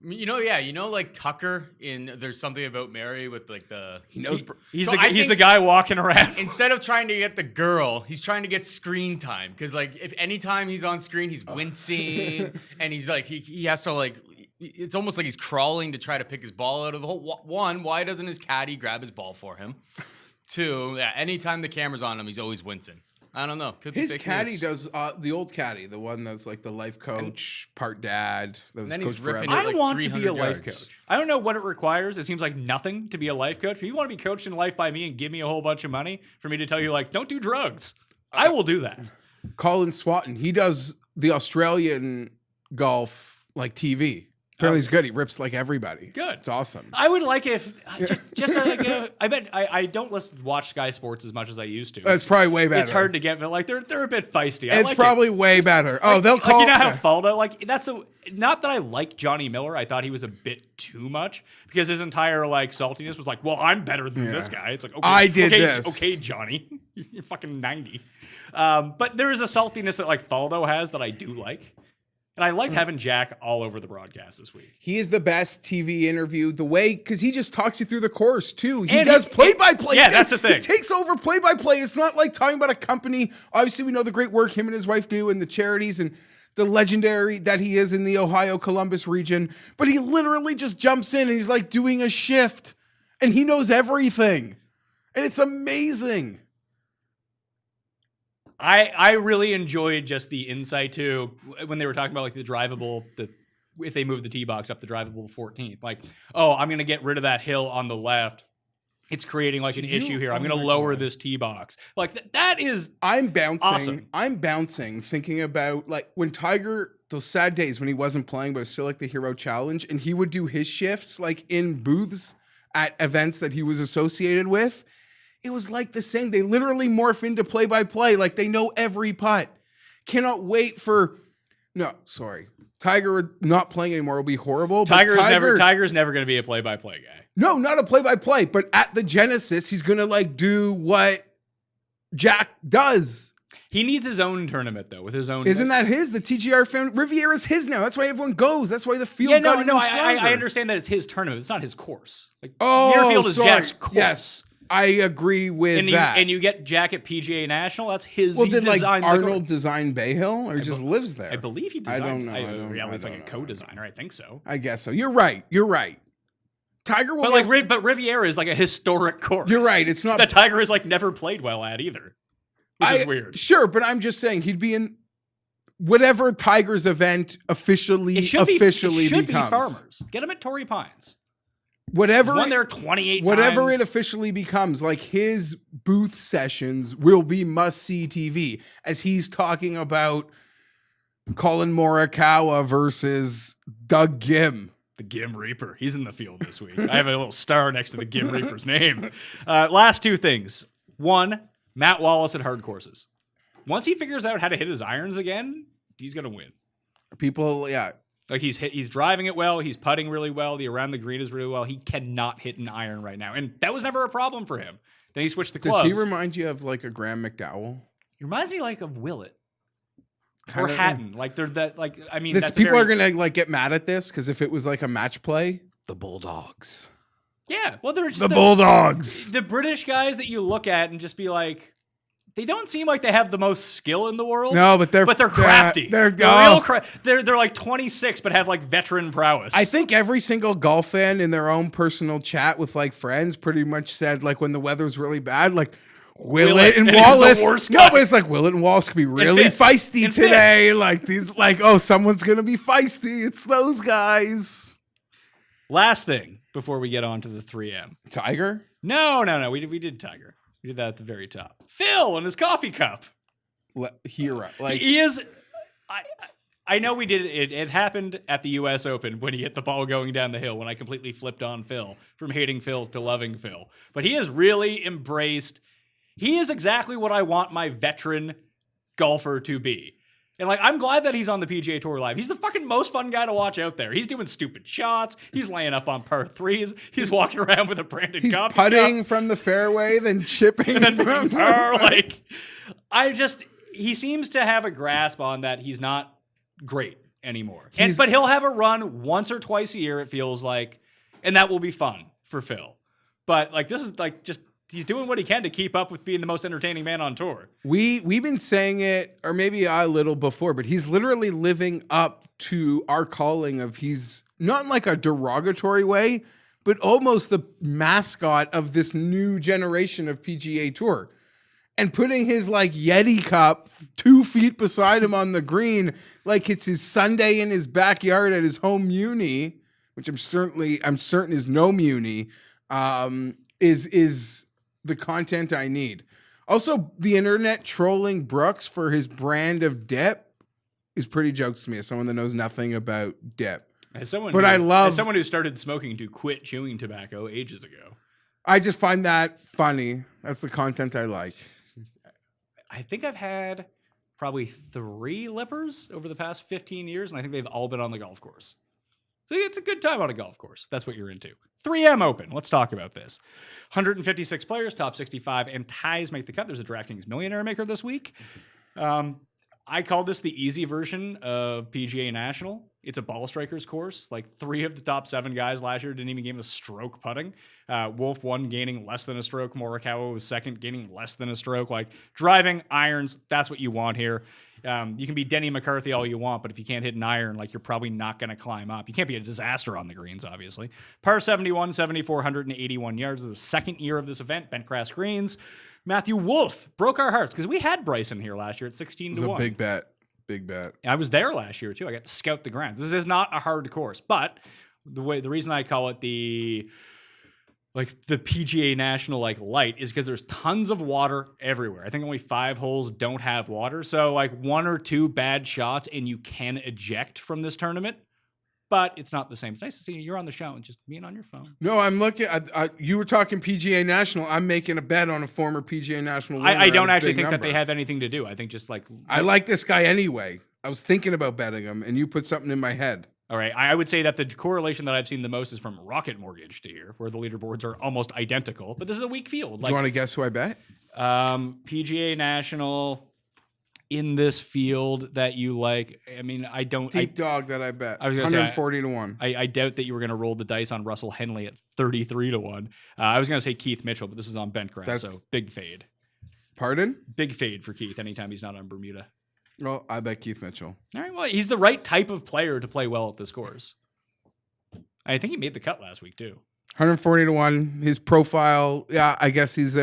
Like Tucker in There's Something About Mary with like He's So the guy walking around. instead of trying to get the girl, he's trying to get screen time. Because like if anytime he's on screen, he's wincing and he's like he has to like it's almost like he's crawling to try to pick his ball out of the hole. One, why doesn't his caddy grab his ball for him? 2, anytime the camera's on him, he's always wincing. I don't know. Could be His fake caddy news. does the old caddy, the one that's like the life coach, part dad. That was then coach he's ripping forever. it. I like want to be 300 a life yards. coach. I don't know what it requires. It seems like nothing to be a life coach. If you want to be coached in life by me and give me a whole bunch of money for me to tell you, like, don't do drugs, I will do that. Colin Swatton, he does the Australian golf like TV. Apparently he's good. He rips like everybody. Good. It's awesome. I would like if I bet I don't watch Sky Sports as much as I used to. It's probably way better. It's hard to get, but like they're a bit feisty. It's probably way better. Oh, they'll call. Like, you know how Faldo, like that's not that I like Johnny Miller. I thought he was a bit too much because his entire like saltiness was like, well, I'm better than this guy. It's like, okay, I did this. Okay, Johnny, you're fucking 90. But there is a saltiness that like Faldo has that I do like. And I liked having Jack all over the broadcast this week. He is the best TV interview. The way, because he just talks you through the course too. He And does he- play-by-play. yeah, that's the thing. He takes over play-by-play. It's not like talking about a company. Obviously, we know the great work him and his wife do and the charities and the legendary that he is in the Ohio Columbus region. But he literally just jumps in and he's like doing a shift. And he knows everything. And it's amazing. I really enjoyed just the insight too when they were talking about like the drivable, if they move the tee box up the drivable 14th, like, oh, I'm gonna get rid of that hill on the left. It's creating like an issue here. I'm gonna lower this tee box. Like that is I'm bouncing. awesome. I'm bouncing, thinking about like when Tiger, those sad days when he wasn't playing, but it was still like the Hero Challenge, and he would do his shifts like in booths at events that he was associated with. It was like the same. They literally morph into play-by-play. Like they know every putt. Cannot wait for. No, sorry. Tiger not playing anymore will be horrible. Tiger's never going to be a play-by-play guy. No, not a play-by-play. But at the Genesis, he's gonna like do what Jack does. He needs his own tournament though, with his own. Isn't that his? The TGR fan Riviera's his now. That's why everyone goes. That's why the field. Yeah, got no. even stronger. I understand that it's his tournament. It's not his course. Like Oh, Muirfield is sorry. Jack's course. Yes, I agree with that. And you get Jack at PGA National. That's his. Well, he did like designed the Arnold design Bay Hill, or just lives there? I believe he I designed. don't know. Yeah, it's like a co-designer. I think so. I guess so. You're right. Tiger will. But Riviera is like a historic course. You're right, it's not- that Tiger has like never played well at either, which is weird. Sure, but I'm just saying he'd be in whatever Tiger's event officially It should be becomes. Farmers. Get him at Torrey Pines. Whatever He's won there 28 whatever times. it officially becomes, like his booth sessions will be must-see TV as he's talking about Colin Morikawa versus Doug Gim. The Gim Reaper. He's in the field this week. I have a little star next to the Gim Reaper's name. Last two things. One, Matt Wallace at hard courses. Once he figures out how to hit his irons again, he's going to win. People, yeah. Like he's driving it well. He's putting really well. The around the green is really well. He cannot hit an iron right now. And that was never a problem for him. Then he switched the clubs. Does he remind you of like a Graham McDowell? He reminds me like of Willett. Kind or of, Hatton. Like they're that like I mean this that's people very, are gonna like get mad at this because if it was like a match play, the Bulldogs. Yeah. Well they're just The Bulldogs. The British guys that you look at and just be like, they don't seem like they have the most skill in the world. No, but they're crafty. They're real they're like 26 but have like veteran prowess. I think every single golf fan in their own personal chat with like friends pretty much said like when the weather's really bad, like Willett and he's the Wallace. worst No, guy. but it's like Willett and Wallace could be really Fitz. feisty And today. Fitz. Like these, like oh, someone's gonna be feisty. It's those guys. Last thing before we get on to the 3M. Tiger. No. We did Tiger. We did that at the very top. Phil and his coffee cup. Hero. Like He is. I know we did it. It happened at the U.S. Open when he hit the ball going down the hill. When I completely flipped on Phil from hating Phil to loving Phil. But he has really embraced. He is exactly what I want my veteran golfer to be. And like, I'm glad that he's on the PGA Tour live. He's the fucking most fun guy to watch out there. He's doing stupid shots. He's laying up on par threes. He's walking around with a branded he's coffee putting cup. from the fairway, then chipping And then from making par. Like, he seems to have a grasp on that he's not great anymore. But he'll have a run once or twice a year, it feels like, and that will be fun for Phil. But like, this is like just, he's doing what he can to keep up with being the most entertaining man on tour. We've been saying it, or maybe a little before, but he's literally living up to our calling of he's not in like a derogatory way, but almost the mascot of this new generation of PGA Tour. And putting his like Yeti cup 2 feet beside him on the green, like it's his Sunday in his backyard at his home muni, which I'm certain is no muni, is the content I need. Also, the internet trolling Brooks for his brand of dip is pretty jokes to me as someone that knows nothing about dip. As someone who started smoking to quit chewing tobacco ages ago. I just find that funny. That's the content I like. I think I've had probably 3 lippers over the past 15 years, and I think they've all been on the golf course. So it's a good time on a golf course. That's what you're into. 3M Open. Let's talk about this. 156 players, top 65, and ties make the cut. There's a DraftKings Millionaire Maker this week. I call this the easy version of PGA National. It's a ball strikers course. Like 3 of the top 7 guys last year didn't even gain a stroke putting. Wolf won, gaining less than a stroke. Morikawa was second, gaining less than a stroke. Like driving, irons, that's what you want here. You can be Denny McCarthy all you want, but if you can't hit an iron, like you're probably not going to climb up. You can't be a disaster on the greens, obviously. Par 71, 7,481 yards. This is the second year of this event. Bentgrass greens. Matthew Wolff broke our hearts because we had Bryson here last year at 16-1. It was a big bet. Big bet. I was there last year too. I got to scout the grounds. This is not a hard course, but the reason I call it the PGA National like light is because there's tons of water everywhere. I think only 5 holes don't have water. So like 1 or 2 bad shots and you can eject from this tournament. But it's not the same. It's nice to see you're on the show and just being on your phone. No, I'm looking. You were talking PGA National. I'm making a bet on a former PGA National winner. I don't at a actually big think that number. they have anything to do. I think just like I like this guy anyway. I was thinking about betting him, and you put something in my head. all right. I would say that the correlation that I've seen the most is from Rocket Mortgage to here, where the leaderboards are almost identical. But this is a weak field. Do you want to guess who I bet? PGA National in this field that you like. I mean, I don't. Deep dog that I bet. I was gonna say, 140 to 1. I doubt that you were going to roll the dice on Russell Henley at 33-1. I was going to say Keith Mitchell, but this is on Bentgrass, so big fade. Pardon? Big fade for Keith anytime he's not on Bermuda. Well, I bet Keith Mitchell. All right, well, he's the right type of player to play well at this course. I think he made the cut last week too. 140 to 1. His profile, yeah, I guess he's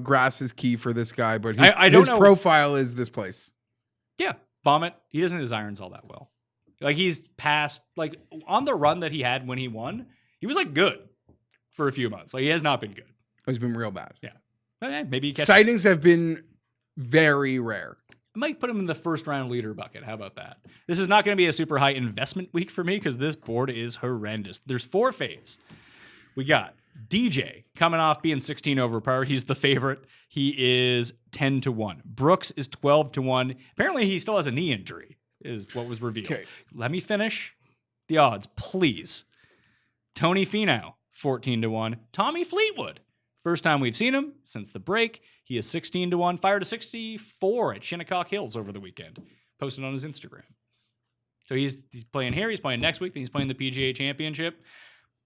grass is key for this guy, but I don't his know. profile is this place. Yeah, Vomit. He doesn't hit his irons all that well. Like he's past, like on the run that he had when he won, he was like good for a few months. Like he has not been good. He's been real bad. Yeah, but, maybe he Sightings have been very rare. I might put him in the first round leader bucket. How about that? This is not going to be a super high investment week for me because this board is horrendous. There's 4 faves. We got DJ coming off being 16 over par. He's the favorite. He is 10-1. Brooks is 12-1. Apparently, he still has a knee injury, is what was revealed. Okay. Let me finish. the odds, please. Tony Finau, 14-1. Tommy Fleetwood, first time we've seen him since the break. He is 16-1. Fired a 64 at Shinnecock Hills over the weekend. Posted on his Instagram. So he's playing here. He's playing next week. Then he's playing the PGA Championship.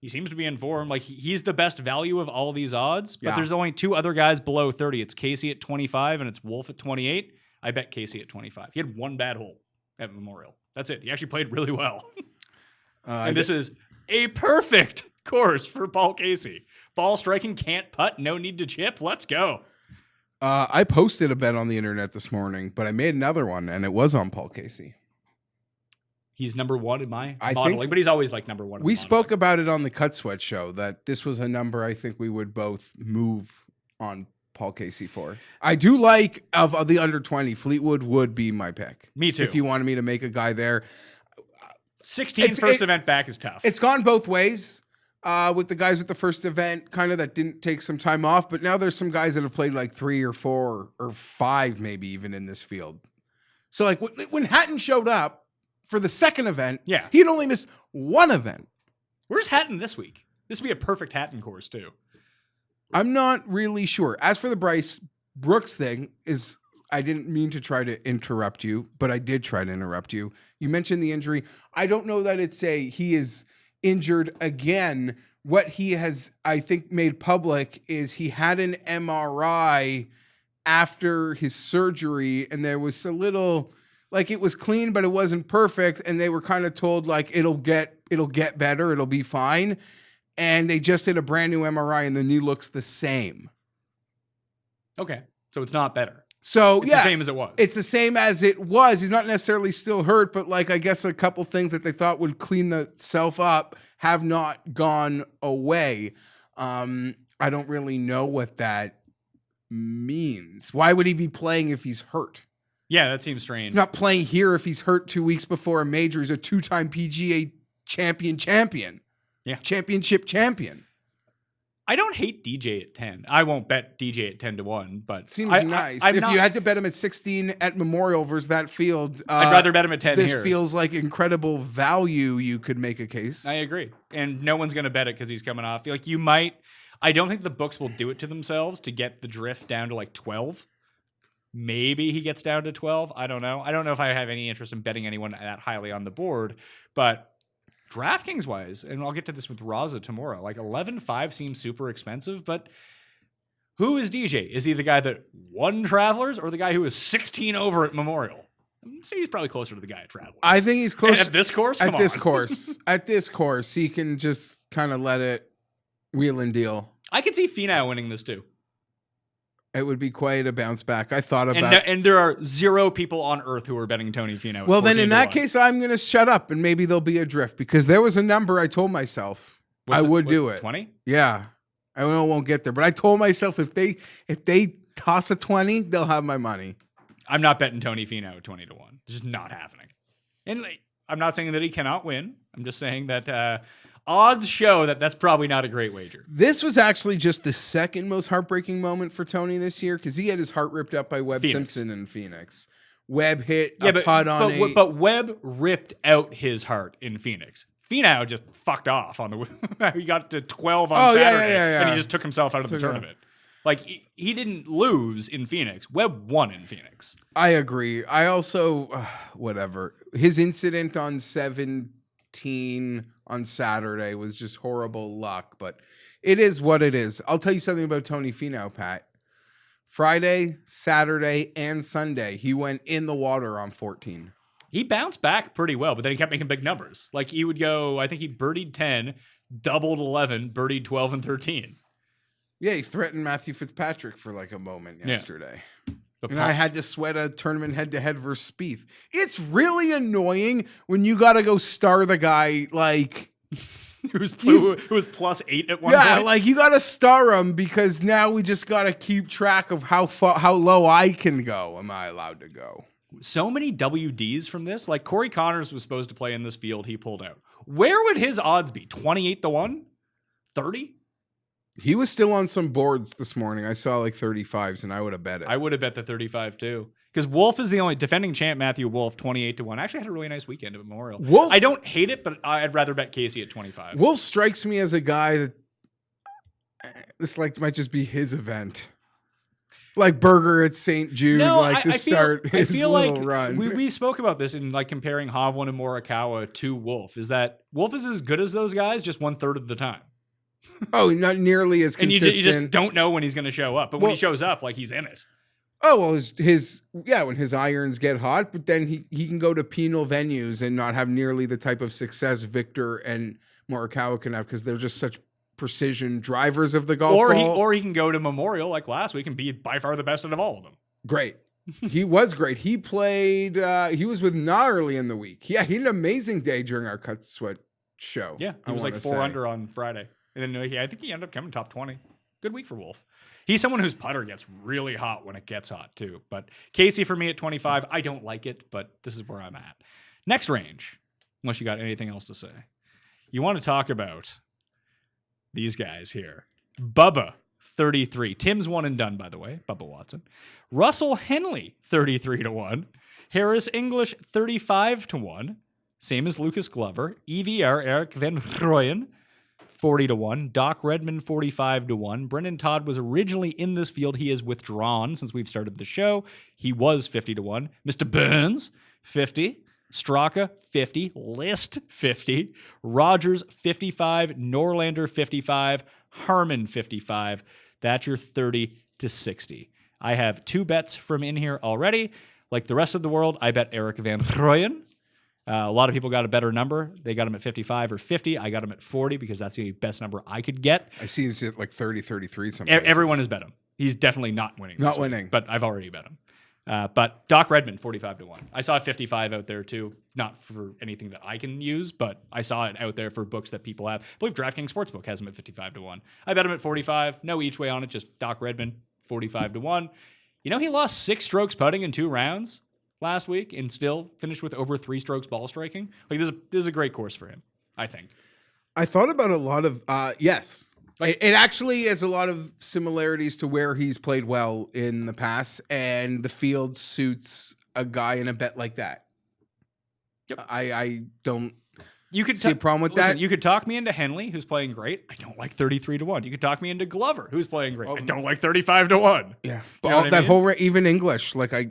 He seems to be in form. Like, he's the best value of all these odds. But there's only two other guys below 30. It's Casey at 25 and it's Wolf at 28. I bet Casey at 25. He had one bad hole at Memorial. That's it. He actually played really well. And this is a perfect course for Paul Casey. Ball striking, can't putt, no need to chip. Let's go. I posted a bet on the internet this morning, but I made another one, and it was on Paul Casey. He's number one in my I modeling, think but he's always like number one. We spoke about it on the Cut Sweat show that this was a number I think we would both move on Paul Casey for. I do like of the under 20. Fleetwood would be my pick. Me too. If you wanted me to make a guy there. 16 first event back is tough. It's gone both ways with the guys with the first event kind of that didn't take some time off. But now there's some guys that have played like 3 or 4 or 5 maybe even in this field. So like when Hatton showed up for the second event, he had only missed one event. Where's Hatton this week? This would be a perfect Hatton course too. I'm not really sure. As for the Bryce Brooks thing, I didn't mean to try to interrupt you, but I did try to interrupt you. You mentioned the injury. I don't know that he is injured again. What he has, I think, made public is he had an MRI after his surgery, and there was a little, like, it was clean, but it wasn't perfect, and they were kind of told, like, it'll get better, it'll be fine. And they just did a brand new MRI, and the knee looks the same. Okay, so it's not better. So it's the same as it was. It's the same as it was. He's not necessarily still hurt, but like I guess a couple things that they thought would clean the self up have not gone away. I don't really know what that means. Why would he be playing if he's hurt? Yeah, that seems strange. He's not playing here if he's hurt 2 weeks before a major. He's a 2-time PGA champion. Yeah. Championship champion. I don't hate DJ at 10. I won't bet DJ at 10-1, but seems nice. If you had to bet him at 16 at Memorial versus that field, I'd rather bet him at 10 this here. feels like incredible value. You could make a case. I agree. And no one's going to bet it because he's coming off. Like, you might. I don't think the books will do it to themselves to get the drift down to like 12. Maybe he gets down to 12. I don't know. I don't know if I have any interest in betting anyone that highly on the board, but DraftKings wise, and I'll get to this with Raza tomorrow, like 11.5 seems super expensive, but who is DJ? Is he the guy that won Travelers or the guy who was 16 over at Memorial? I'd say he's probably closer to the guy at Travelers. I think he's close. At this course? At this course, he can just kind of let it wheel and deal. I could see Finau winning this too. It would be quite a bounce back. I thought about and there are 0 people on earth who are betting Tony Finau. Well, then in that case, I'm going to shut up and maybe there'll be a drift because there was a number I told myself I would do it. 20? Yeah. I won't get there, but I told myself if they toss a 20, they'll have my money. I'm not betting Tony Finau at 20-1. It's just not happening. And I'm not saying that he cannot win. I'm just saying that odds show that that's probably not a great wager. This was actually just the second most heartbreaking moment for Tony this year because he had his heart ripped up by Webb Simpson in Phoenix. Webb hit a putt on but Webb ripped out his heart in Phoenix. Finau just fucked off on the. He got to 12 on Saturday, and he just took himself out of the tournament. Like, he didn't lose in Phoenix. Webb won in Phoenix. I agree. I also, whatever. His incident on 17 on Saturday was just horrible luck, but it is what it is. I'll tell you something about Tony Finau, Pat. Friday, Saturday, and Sunday, he went in the water on 14. He bounced back pretty well, but then he kept making big numbers. Like, he would go, I think he birdied 10, doubled 11, birdied 12 and 13. Yeah, he threatened Matthew Fitzpatrick for like a moment yesterday. And I had to sweat a tournament head-to-head versus Spieth. It's really annoying when you got to go star the guy like who was +8 at one point. Yeah, like you got to star him because now we just got to keep track of how low I can go. Am I allowed to go? So many WDs from this. Like, Corey Connors was supposed to play in this field. He pulled out. Where would his odds be? 28-1? 30? He was still on some boards this morning. I saw like 35s, and I would have bet it. I would have bet the 35 too. Because Wolf is the only defending champ. Matthew Wolf, 28-1. Actually had a really nice weekend at Memorial. Wolf- I don't hate it, but I'd rather bet Casey at 25. Wolf strikes me as a guy that this might just be his event. Like Berger at St. Jude, start his little run. We spoke about this in comparing Hovland and Morikawa to Wolf. Is that Wolf is as good as those guys, just 1/3 of the time. Oh, not nearly as And consistent. you just don't know when he's going to show up. But when he shows up, he's in it. Oh, well, when his irons get hot, but then he can go to penal venues and not have nearly the type of success Victor and Morikawa can have because they're just such precision drivers of the golf ball. Or he can go to Memorial like last week and be by far the best out of all of them. Great. He was great. He played, he was with Na early in the week. Yeah, he had an amazing day during our Cut Sweat show. Yeah, he was 4 under on Friday. And then I think he ended up coming top 20. Good week for Wolf. He's someone whose putter gets really hot when it gets hot too. But Casey for me at 25, I don't like it, but this is where I'm at. Next range, unless you got anything else to say. You want to talk about these guys here. Bubba, 33. Tim's one and done, by the way. Bubba Watson. Russell Henley, 33-1. Harris English, 35-1. Same as Lucas Glover. EVR, Eric Van Rooyen, 40-1. Doc Redman, 45-1. Brendan Todd was originally in this field. He is withdrawn since we've started the show. He was 50-1. Mr. Burns, 50. Straka, 50. List, 50. Rogers, 55. Norlander, 55. Harmon, 55. That's your 30-60. I have 2 bets from in here already. Like the rest of the world, I bet Eric Van Rooyen. A lot of people got a better number. They got him at 55 or 50. I got him at 40 because that's the best number I could get. I see he's at 30, 33 sometimes. Everyone has bet him. He's definitely not winning. Not winning. But I've already bet him. But Doc Redman, 45-1. I saw 55 out there too. Not for anything that I can use, but I saw it out there for books that people have. I believe DraftKings Sportsbook has him at 55-1. I bet him at 45. No each way on it, just Doc Redman, 45-1. You know, he lost 6 strokes putting in 2 rounds last week and still finished with over 3 strokes ball striking. This is a great course for him, I think. I thought about a lot of, yes. It actually has a lot of similarities to where he's played well in the past, and the field suits a guy in a bet like that. Yep. I don't see a problem with that. You could talk me into Henley, who's playing great. I don't like 33-1. You could talk me into Glover, who's playing great. I don't like 35-1. Yeah, You know but whole even English, I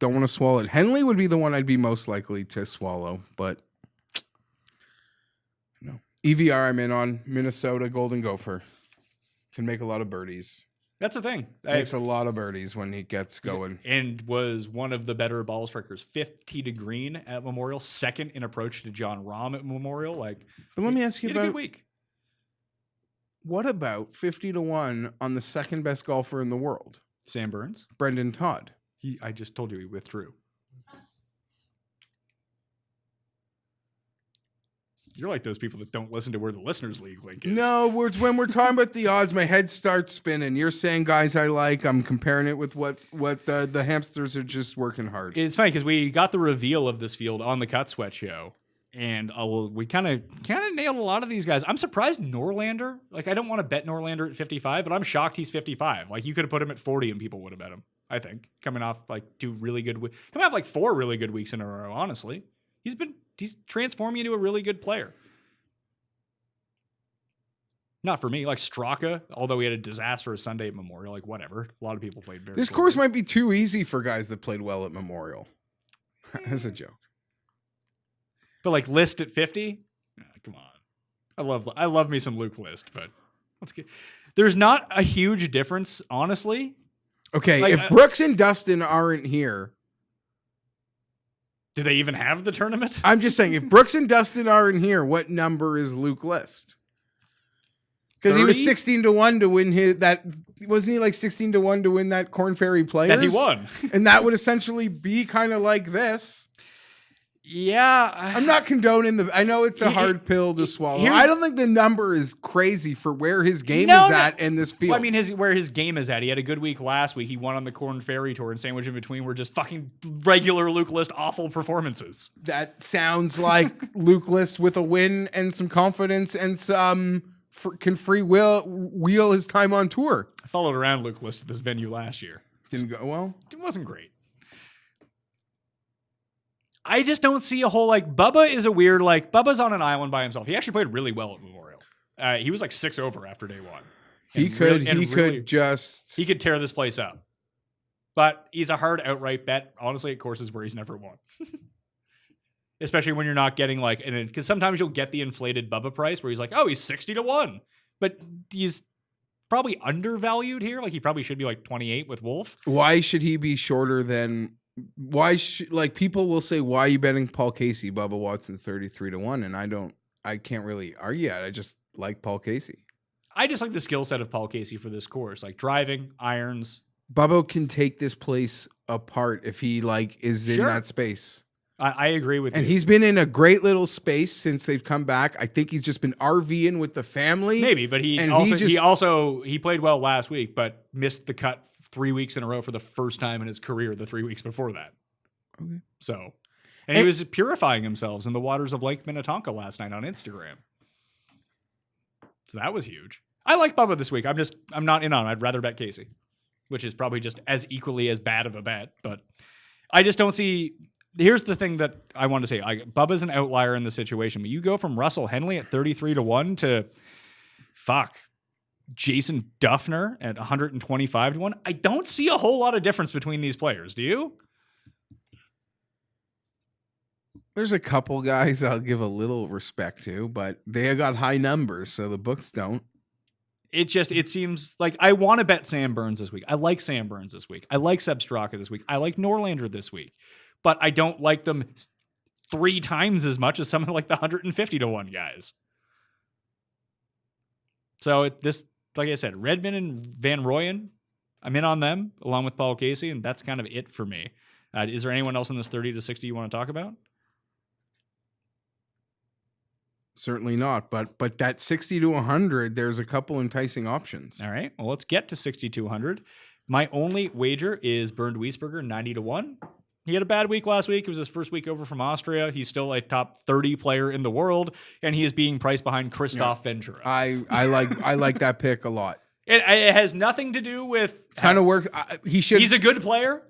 don't want to swallow it. Henley would be the one I'd be most likely to swallow, but no. EVR I'm in on. Minnesota Golden Gopher. Can make a lot of birdies. That's the thing. Makes a lot of birdies when he gets going. And was one of the better ball strikers. 5th tee to green at Memorial. 2nd in approach to John Rahm at Memorial. But let me ask you he had a about good week. What about 50-1 on the second best golfer in the world? Sam Burns. Brendan Todd. I just told you he withdrew. You're like those people that don't listen to where the listeners' league link is. No, when we're talking about the odds, my head starts spinning. You're saying guys I like. I'm comparing it with what the hamsters are just working hard. It's funny because we got the reveal of this field on the Cut Sweat show, and we kind of nailed a lot of these guys. I'm surprised Norlander. I don't want to bet Norlander at 55, but I'm shocked he's 55. You could have put him at 40 and people would have bet him. I think coming off 2 really good, coming off 4 really good weeks in a row. Honestly, he's transforming into a really good player. Not for me, Straka, although he had a disastrous Sunday at Memorial, whatever. A lot of people played very This course might be too easy for guys that played well at Memorial. As a joke. But List at 50? Come on. I love me some Luke List, but let's get. There's not a huge difference, honestly. Okay, if Brooks and Dustin aren't here. Do they even have the tournament? I'm just saying, if Brooks and Dustin aren't here, what number is Luke List? Because he was 16-1 to win wasn't he 16-1 to win that Korn Ferry Players? That he won. And that would essentially be kind of like this. Yeah. I'm not condoning I know it's a hard pill to swallow. I don't think the number is crazy for where his game is at in this field. Well, I mean, where his game is at. He had a good week last week. He won on the Korn Ferry Tour, and sandwich in between were just fucking regular Luke List awful performances. That sounds like Luke List with a win and some confidence and some can free wheel his time on tour. I followed around Luke List at this venue last year. Didn't go well. It wasn't great. I just don't see a whole, like, Bubba is a weird, like, Bubba's on an island by himself. He actually played really well at Memorial. He was like 6 over after day one. He could tear this place up. But he's a hard outright bet, honestly, at courses where he's never won. Especially when you're not getting like, because sometimes you'll get the inflated Bubba price where he's like, oh, he's 60-1. But he's probably undervalued here. Like he probably should be like 28 with Wolf. Why should he be shorter than, like people will say, why are you betting Paul Casey? Bubba Watson's 33-1. And I can't really argue it. I just like Paul Casey. I just like the skill set of Paul Casey for this course, like driving, irons. Bubba can take this place apart if he like is in that space. I agree with you. And he's been in a great little space since they've come back. I think he's just been RVing with the family. Maybe, but he played well last week, but missed the cut 3 weeks in a row for the first time in his career the 3 weeks before that. Okay. So, and he was purifying himself in the waters of Lake Minnetonka last night on Instagram. So that was huge. I like Bubba this week. I'm not in on it. I'd rather bet Casey, which is probably just as equally as bad of a bet, but I just don't see. Here's the thing that I want to say. Bubba's an outlier in the situation, but you go from Russell Henley at 33-1 to Jason Duffner at 125-1. I don't see a whole lot of difference between these players. Do you? There's a couple guys I'll give a little respect to, but they got high numbers, so the books don't. It seems like I want to bet Sam Burns this week. I like Sam Burns this week. I like Seb Straka this week. I like Norlander this week. But I don't like them 3 times as much as someone like the 150-1 guys. So like I said, Redmond and Van Rooyen, I'm in on them along with Paul Casey, and that's kind of it for me. Is there anyone else in this 30-60 you want to talk about? Certainly not, but that 60-100, there's a couple enticing options. All right, well, let's get to 60-100. My only wager is Bernd Wiesberger, 90-1. He had a bad week last week. It was his first week over from Austria. He's still a top 30 player in the world, and he is being priced behind Christoph Ventura. I like that pick a lot. It has nothing to do with... It's kind of works. He's a good player.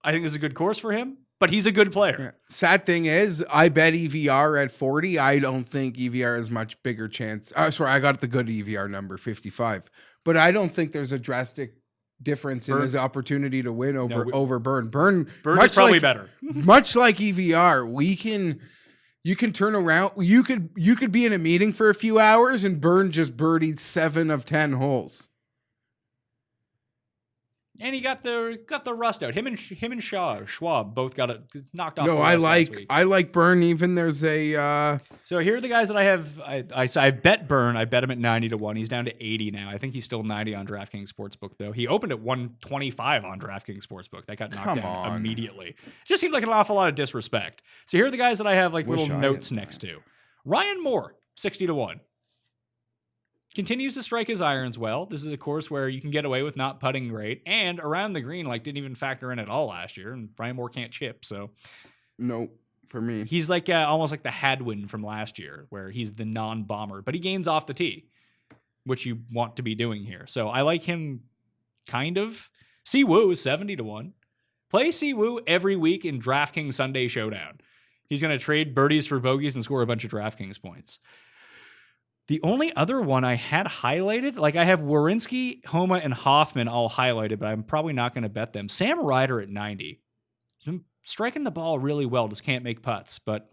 I think this is a good course for him, but he's a good player. Yeah. Sad thing is, I bet EVR at 40. I don't think EVR has much bigger chance. Sorry, I got the good EVR number, 55. But I don't think there's a drastic difference in his opportunity to win over Burn. Burn is probably better. Much like EVR, you can turn around. You could be in a meeting for a few hours and Burn just birdied 7 of 10 holes. And he got the rust out. Him and Schwab both got it knocked off. No, I like Burn. Even there's a. So here are the guys that I have. I bet Burn. I bet him at 90-1. He's down to 80 now. I think he's still 90 on DraftKings Sportsbook though. He opened at 125 on DraftKings Sportsbook. That got knocked down immediately. It just seemed like an awful lot of disrespect. So here are the guys that I have like little notes next to. Ryan Moore, 60-1. Continues to strike his irons well. This is a course where you can get away with not putting great, and around the green, like didn't even factor in at all last year. And Ryan Moore can't chip, so no, for me, he's like almost like the Hadwin from last year, where he's the non-bomber, but he gains off the tee, which you want to be doing here. So I like him, kind of. Siwoo is 70-1. Play Siwoo every week in DraftKings Sunday Showdown. He's going to trade birdies for bogeys and score a bunch of DraftKings points. The only other one I had highlighted, like I have Werenski, Homa, and Hoffman all highlighted, but I'm probably not going to bet them. Sam Ryder at 90. He's been striking the ball really well, just can't make putts, but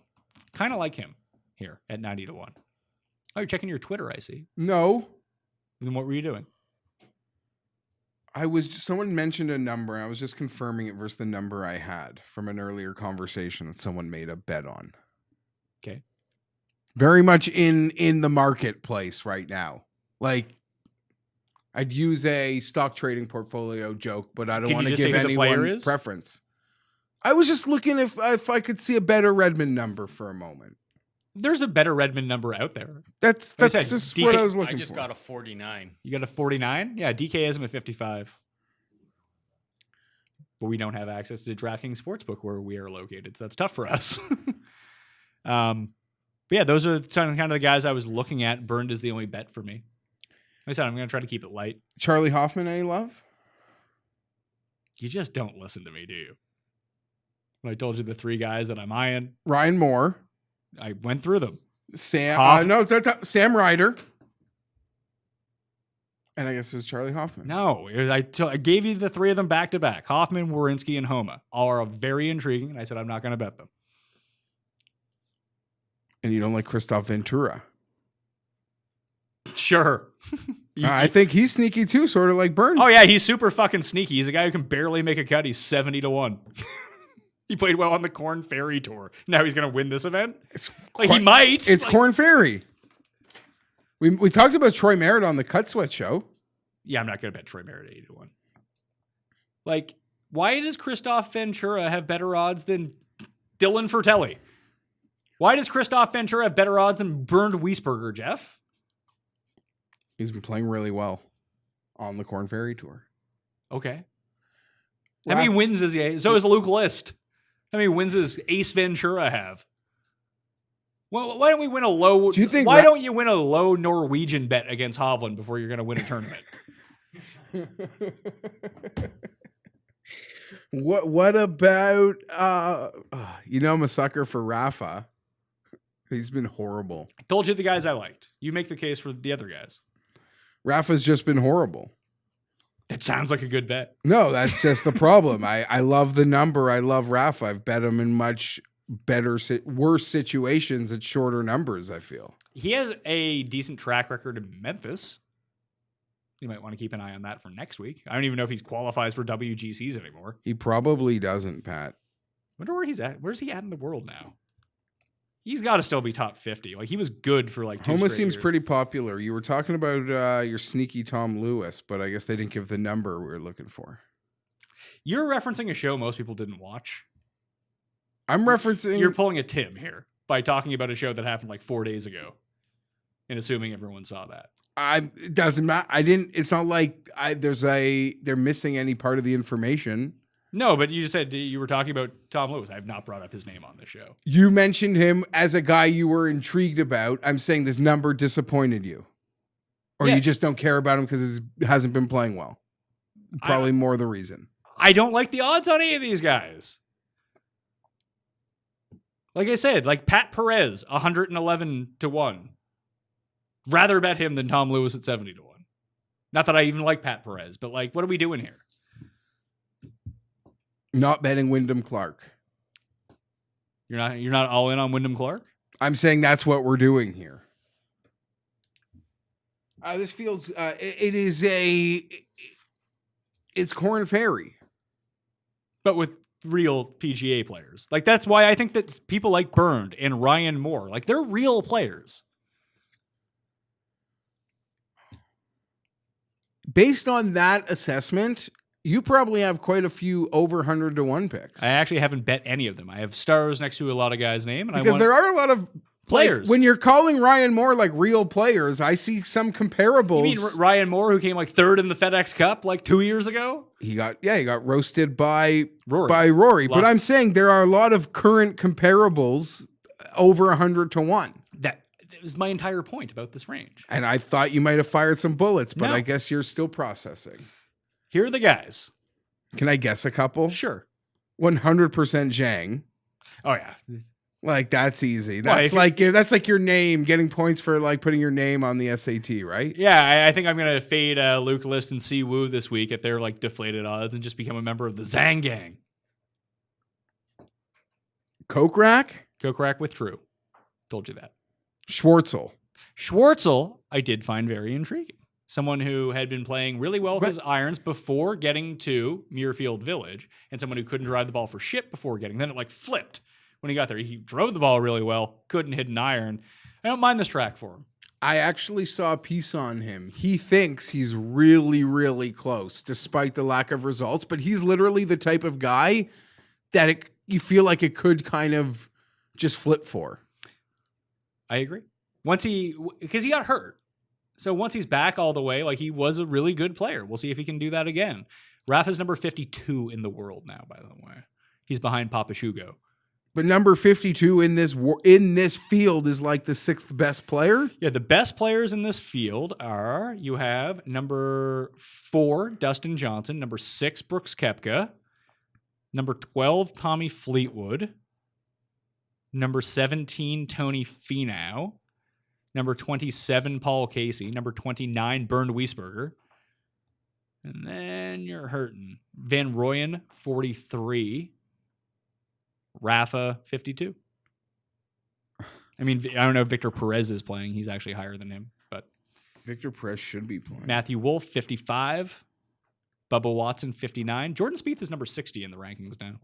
kind of like him here at 90-1. Oh, you're checking your Twitter, I see. No. Then what were you doing? Someone mentioned a number, and I was just confirming it versus the number I had from an earlier conversation that someone made a bet on. Okay. Very much in the marketplace right now. Like, I'd use a stock trading portfolio joke, but I don't want to give anyone preference. I was just looking if I could see a better Redmond number for a moment. There's a better Redmond number out there. That's just what I was looking for. I just got a 49. You got a 49? Yeah, DK has him at 55. But we don't have access to DraftKings Sportsbook where we are located, so that's tough for us. But yeah, those are kind of the guys I was looking at. Burned is the only bet for me. Like I said, I'm going to try to keep it light. Charlie Hoffman, any love? You just don't listen to me, do you? When I told you the 3 guys that I'm eyeing, Ryan Moore, I went through them. Sam, Sam Ryder. And I guess it was Charlie Hoffman. No, I gave you the 3 of them back to back. Hoffman, Werenski, and Homa. All are very intriguing, and I said I'm not going to bet them. And you don't like Christoph Ventura. Sure. I think he's sneaky too, sort of like Burns. Oh, yeah, he's super fucking sneaky. He's a guy who can barely make a cut. He's 70-1. He played well on the Corn Ferry Tour. Now he's going to win this event? He might. It's Corn Ferry. We talked about Troy Merritt on the Cut Sweat show. Yeah, I'm not going to bet Troy Merritt 80-1. Like, why does Christoph Ventura have better odds than Dylan Fratelli? Why does Christoph Ventura have better odds than Bernd Wiesberger, Jeff? He's been playing really well on the Corn Ferry Tour. Okay. How many wins does he have? So is Luke List. How many wins does Ace Ventura have? Well, why don't we win a low? Do you think why don't you win a low Norwegian bet against Hovland before you're going to win a tournament? What about I'm a sucker for Rafa. He's been horrible. I told you the guys I liked. You make the case for the other guys. Rafa's just been horrible. That sounds like a good bet. No, that's just the problem. I love the number. I love Rafa. I've bet him in much better, worse situations at shorter numbers, I feel. He has a decent track record in Memphis. You might want to keep an eye on that for next week. I don't even know if he qualifies for WGCs anymore. He probably doesn't, Pat. Wonder where he's at. Where's he at in the world now? He's got to still be top 50. Like, he was good for like 2 Homa straight seems years. pretty popular. You were talking about your sneaky Tom Lewis, but I guess they didn't give the number we were looking for. You're referencing a show most people didn't watch. I'm referencing... You're pulling a Tim here by talking about a show that happened like 4 days ago and assuming everyone saw that. It doesn't matter. It's not like they're missing any part of the information. No, but you just said you were talking about Tom Lewis. I have not brought up his name on this show. You mentioned him as a guy you were intrigued about. I'm saying this number disappointed you. Or Yeah. you just don't care about him because he hasn't been playing well. Probably more the reason. I don't like the odds on any of these guys. Like I said, like Pat Perez, 111-1. Rather bet him than Tom Lewis at 70-1. Not that I even like Pat Perez, but like, what are we doing here? Not betting Wyndham Clark. You're not all in on Wyndham Clark? I'm saying that's what we're doing here. This feels it's Corn Ferry, But with real PGA players. Like, that's why I think that people like Bernd and Ryan Moore, like, they're real players. Based on that assessment, you probably have quite a few over 100-1 picks. I actually haven't bet any of them. I have stars next to a lot of guys' name, and Because there are a lot of players. Like, when you're calling Ryan Moore like real players, I see some comparables. You mean Ryan Moore, who came like third in the FedEx Cup like 2 years ago? He got roasted by Rory. But I'm saying there are a lot of current comparables over 100-1. That was my entire point about this range. And I thought you might have fired some bullets, but No. I guess you're still processing. Here are the guys. Can I guess a couple? Sure. 100% Zhang. Oh, yeah. Like, that's easy. Why, That's like your name, getting points for like putting your name on the SAT, right? Yeah, I think I'm going to fade Luke List and Si Woo this week at their like deflated odds and just become a member of the Zhang gang. Kokrak? Kokrak withdrew. Told you that. Schwartzel. I did find very intriguing. Someone who had been playing really well with his irons before getting to Muirfield Village, and someone who couldn't drive the ball for shit before getting. Then it like flipped when he got there. He drove the ball really well, couldn't hit an iron. I don't mind this track for him. I actually saw a piece on him. He thinks he's really, really close, despite the lack of results. But he's literally the type of guy that you feel like it could kind of just flip for. I agree. Because he got hurt. So once he's back all the way, like he was a really good player. We'll see if he can do that again. Rafa's number 52 in the world now, by the way. He's behind Papashugo. But number 52 in this field is like the 6th best player. Yeah, the best players in this field are, you have number 4, Dustin Johnson, number 6, Brooks Koepka, number 12, Tommy Fleetwood, number 17, Tony Finau, number 27, Paul Casey, number 29, Bernd Wiesberger, and then you're hurting. Van Rooyen, 43, Rafa, 52. I mean, I don't know if Victor Perez is playing. He's actually higher than him, but Victor Perez should be playing. Matthew Wolff, 55. Bubba Watson, 59. Jordan Spieth is number 60 in the rankings now.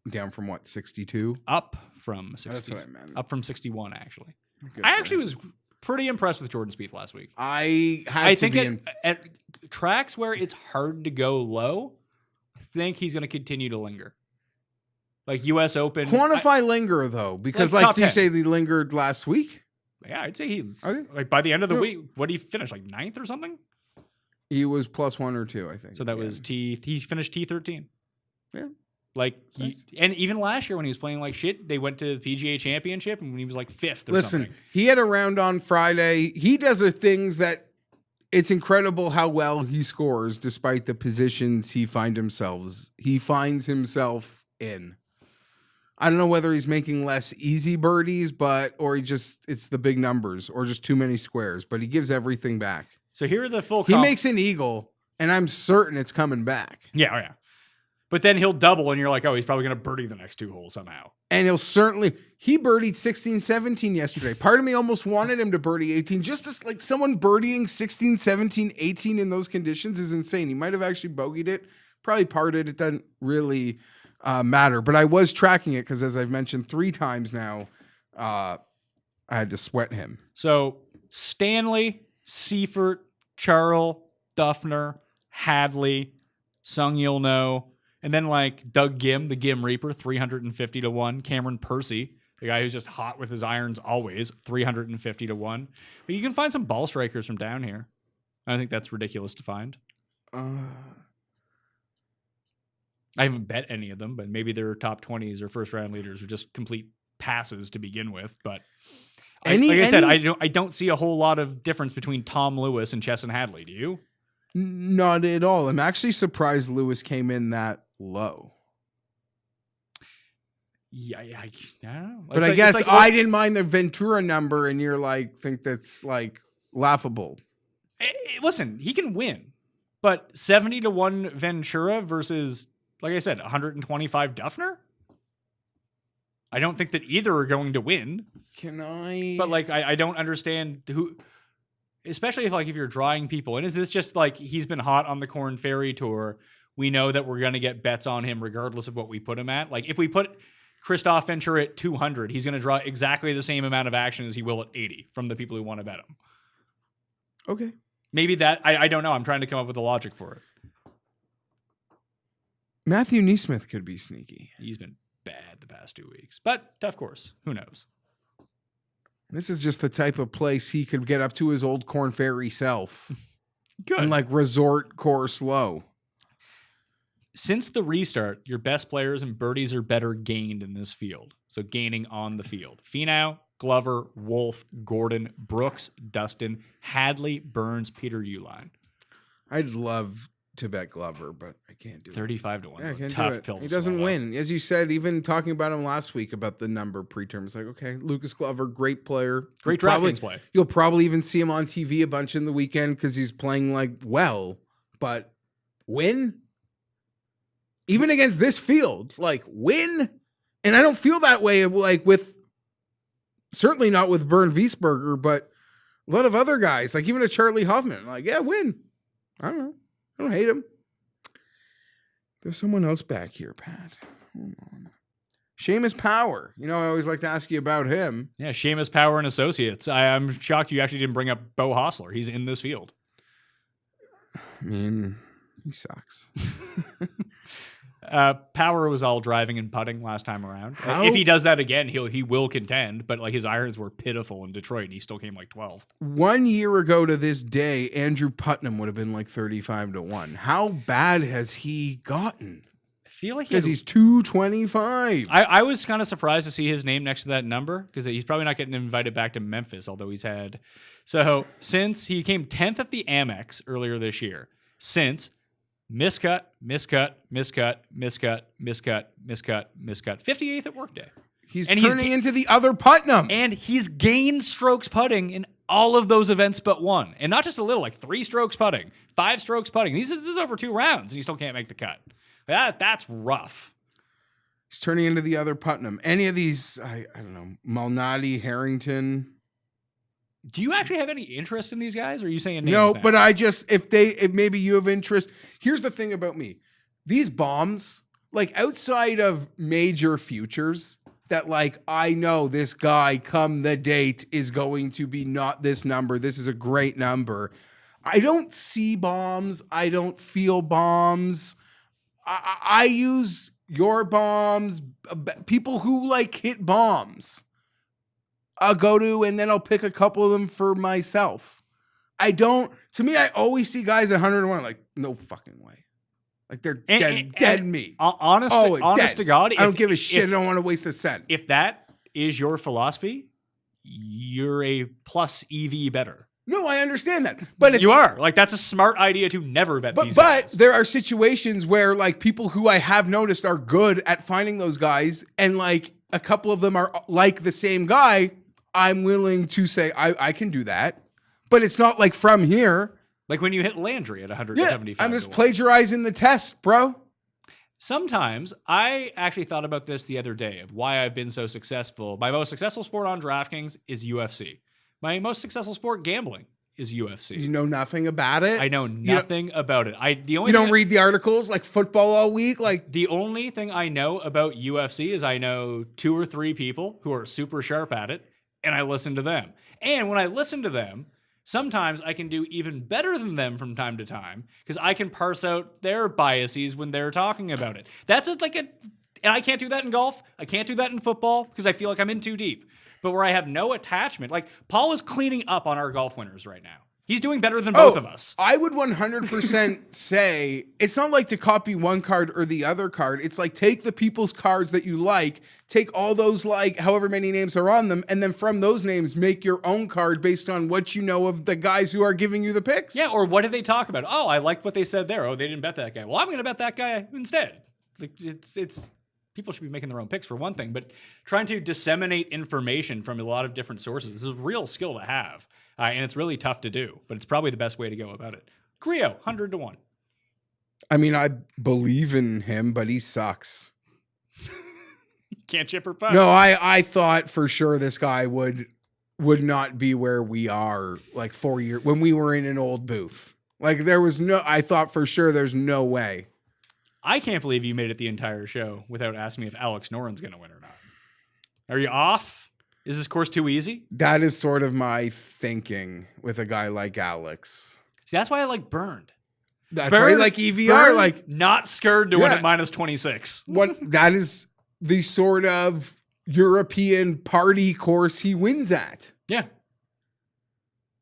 Down from what, 62? Up from 60. That's what I meant. Up from 61, actually. Good I for actually him. was pretty impressed with Jordan Spieth last week. I think at tracks where it's hard to go low, I think he's going to continue to linger. Like U.S. Open. Quantify linger, though, because Like top did you 10. say he lingered last week? Yeah, I'd say he, Okay. like by the end of the No. week, what did he finish? Like 9th or something? He was +1 or 2, I think. So that was he finished T13. Yeah. Like, Nice. and even last year when he was playing like shit, they went to the PGA Championship and when he was like 5th or Listen, something. he had a round on Friday. He does the things that it's incredible how well he scores despite the positions he finds himself in. I don't know whether he's making less easy birdies, or it's the big numbers or just too many squares, but he gives everything back. So here are the full He makes an eagle, and I'm certain it's coming back. Yeah, oh yeah. But then he'll double, and you're like, oh, he's probably going to birdie the next 2 holes somehow. And he birdied 16, 17 yesterday. Part of me almost wanted him to birdie 18. Just as like someone birdieing 16, 17, 18 in those conditions is insane. He might have actually bogeyed it, probably parted. It doesn't really matter. But I was tracking it because, as I've mentioned 3 times now, I had to sweat him. So Stanley, Seifert, Charles, Duffner, Hadley, Sung Yul No, and then like Doug Gim, the Gim Reaper, 350 to 1. Cameron Percy, the guy who's just hot with his irons always, 350 to 1. But you can find some ball strikers from down here. I think that's ridiculous to find. I haven't bet any of them, but maybe they're top 20s or first round leaders or just complete passes to begin with. But like I said, I don't see a whole lot of difference between Tom Lewis and Chesson Hadley. Do you? Not at all. I'm actually surprised Lewis came in that low. Yeah, I don't know. But I guess I didn't mind the Ventura number, and you're like, think that's like laughable. Listen, he can win, but 70 to 1 Ventura versus, like I said, 125 Duffner. I don't think that either are going to win. Can I? But like, I don't understand who, especially if you're drawing people. And is this just like he's been hot on the Korn Ferry Tour? We know that we're going to get bets on him regardless of what we put him at. Like if we put Christoph Ventura at 200, he's going to draw exactly the same amount of action as he will at 80 from the people who want to bet him. Okay. Maybe that, I don't know. I'm trying to come up with a logic for it. Matthew Neesmith could be sneaky. He's been bad the past 2 weeks, but tough course. Who knows? This is just the type of place he could get up to his old Korn Ferry self. Good. And like resort course low. Since the restart, your best players and birdies are better gained in this field. So gaining on the field. Finau, Glover, Wolf, Gordon, Brooks, Dustin, Hadley, Burns, Peter Uihlein. I'd love to bet Glover, but I can't do 35 to 1. it. It's Yeah, a I can't tough do it. pill to He doesn't swallow. win. As you said, even talking about him last week about the number preterm, it's like, okay, Lucas Glover, great player. Great You'll DraftKings play. You'll probably even see him on TV a bunch in the weekend because he's playing like well, but win? Even against this field, like win? And I don't feel that way like with, certainly not with Bernd Wiesberger, but a lot of other guys, like even a Charlie Hoffman, like, yeah, win. I don't know. I don't hate him. There's someone else back here, Pat. Hold on. Seamus Power. You know, I always like to ask you about him. Yeah, Seamus Power and Associates. I'm shocked you actually didn't bring up Bo Hostler. He's in this field. I mean, he sucks. Power was all driving and putting last time around. How- If he does that again, he will contend. But like his irons were pitiful in Detroit, and he still came like 12th. 1 year ago to this day, Andrew Putnam would have been like 35 to 1. How bad has he gotten? I feel like because he's 225. I was kind of surprised to see his name next to that number because he's probably not getting invited back to Memphis, although he's had. So since he came 10th at the Amex earlier this year, since miscut, 58th at Workday. He's turning into the other Putnam. And he's gained strokes putting in all of those events but one. And not just a little, like 3 strokes putting, 5 strokes putting. This is over 2 rounds, and he still can't make the cut. That's rough. He's turning into the other Putnam. Any of these, I don't know, Malnati, Harrington. Do you actually have any interest in these guys, or are you saying names No, now? but if maybe you have interest. Here's the thing about me. These bombs, like outside of major futures, that like, I know this guy come the date is going to be not this number. This is a great number. I don't see bombs. I don't feel bombs. I use your bombs, people who like hit bombs. I'll go to, and then I'll pick a couple of them for myself. To me, I always see guys at 101, like, no fucking way. Like they're dead meat. Honest to God, I don't give a shit. I don't want to waste a cent. If that is your philosophy, you're a plus EV better. No, I understand that. But if You are. Like, that's a smart idea to never bet these But guys. there are situations where like people who I have noticed are good at finding those guys, and like a couple of them are like the same guy. I'm willing to say I can do that, but it's not like from here. Like when you hit Landry at 175. I'm just plagiarizing the test, bro. Sometimes I actually thought about this the other day of why I've been so successful. My most successful sport on DraftKings is UFC. My most successful sport gambling is UFC. You know nothing about it. I know nothing about it. You don't read the articles like football all week. Like the only thing I know about UFC is I know 2 or 3 people who are super sharp at it, and I listen to them. And when I listen to them, sometimes I can do even better than them from time to time because I can parse out their biases when they're talking about it. And I can't do that in golf. I can't do that in football because I feel like I'm in too deep. But where I have no attachment, like Paul is cleaning up on our golf winners right now. He's doing better than both of us. I would 100% say it's not like to copy one card or the other card. It's like take the people's cards that you like, take all those like however many names are on them, and then from those names make your own card based on what you know of the guys who are giving you the picks. Yeah, or what did they talk about? Oh, I liked what they said there. Oh, they didn't bet that guy. Well, I'm going to bet that guy instead. Like it's people should be making their own picks for one thing, but trying to disseminate information from a lot of different sources is a real skill to have. And it's really tough to do, but it's probably the best way to go about it. Grio, 100-1. I mean, I believe in him, but he sucks. Can't chip or putt. No, I thought for sure this guy would not be where we are like 4 years when we were in an old booth. Like I thought for sure there's no way. I can't believe you made it the entire show without asking me if Alex Noren's going to win or not. Are you off? Is this course too easy? That is sort of my thinking with a guy like Alex. See, that's why I like Burned. That's why I like EVR. Like not scared to win at minus 26. That is the sort of European party course he wins at. Yeah.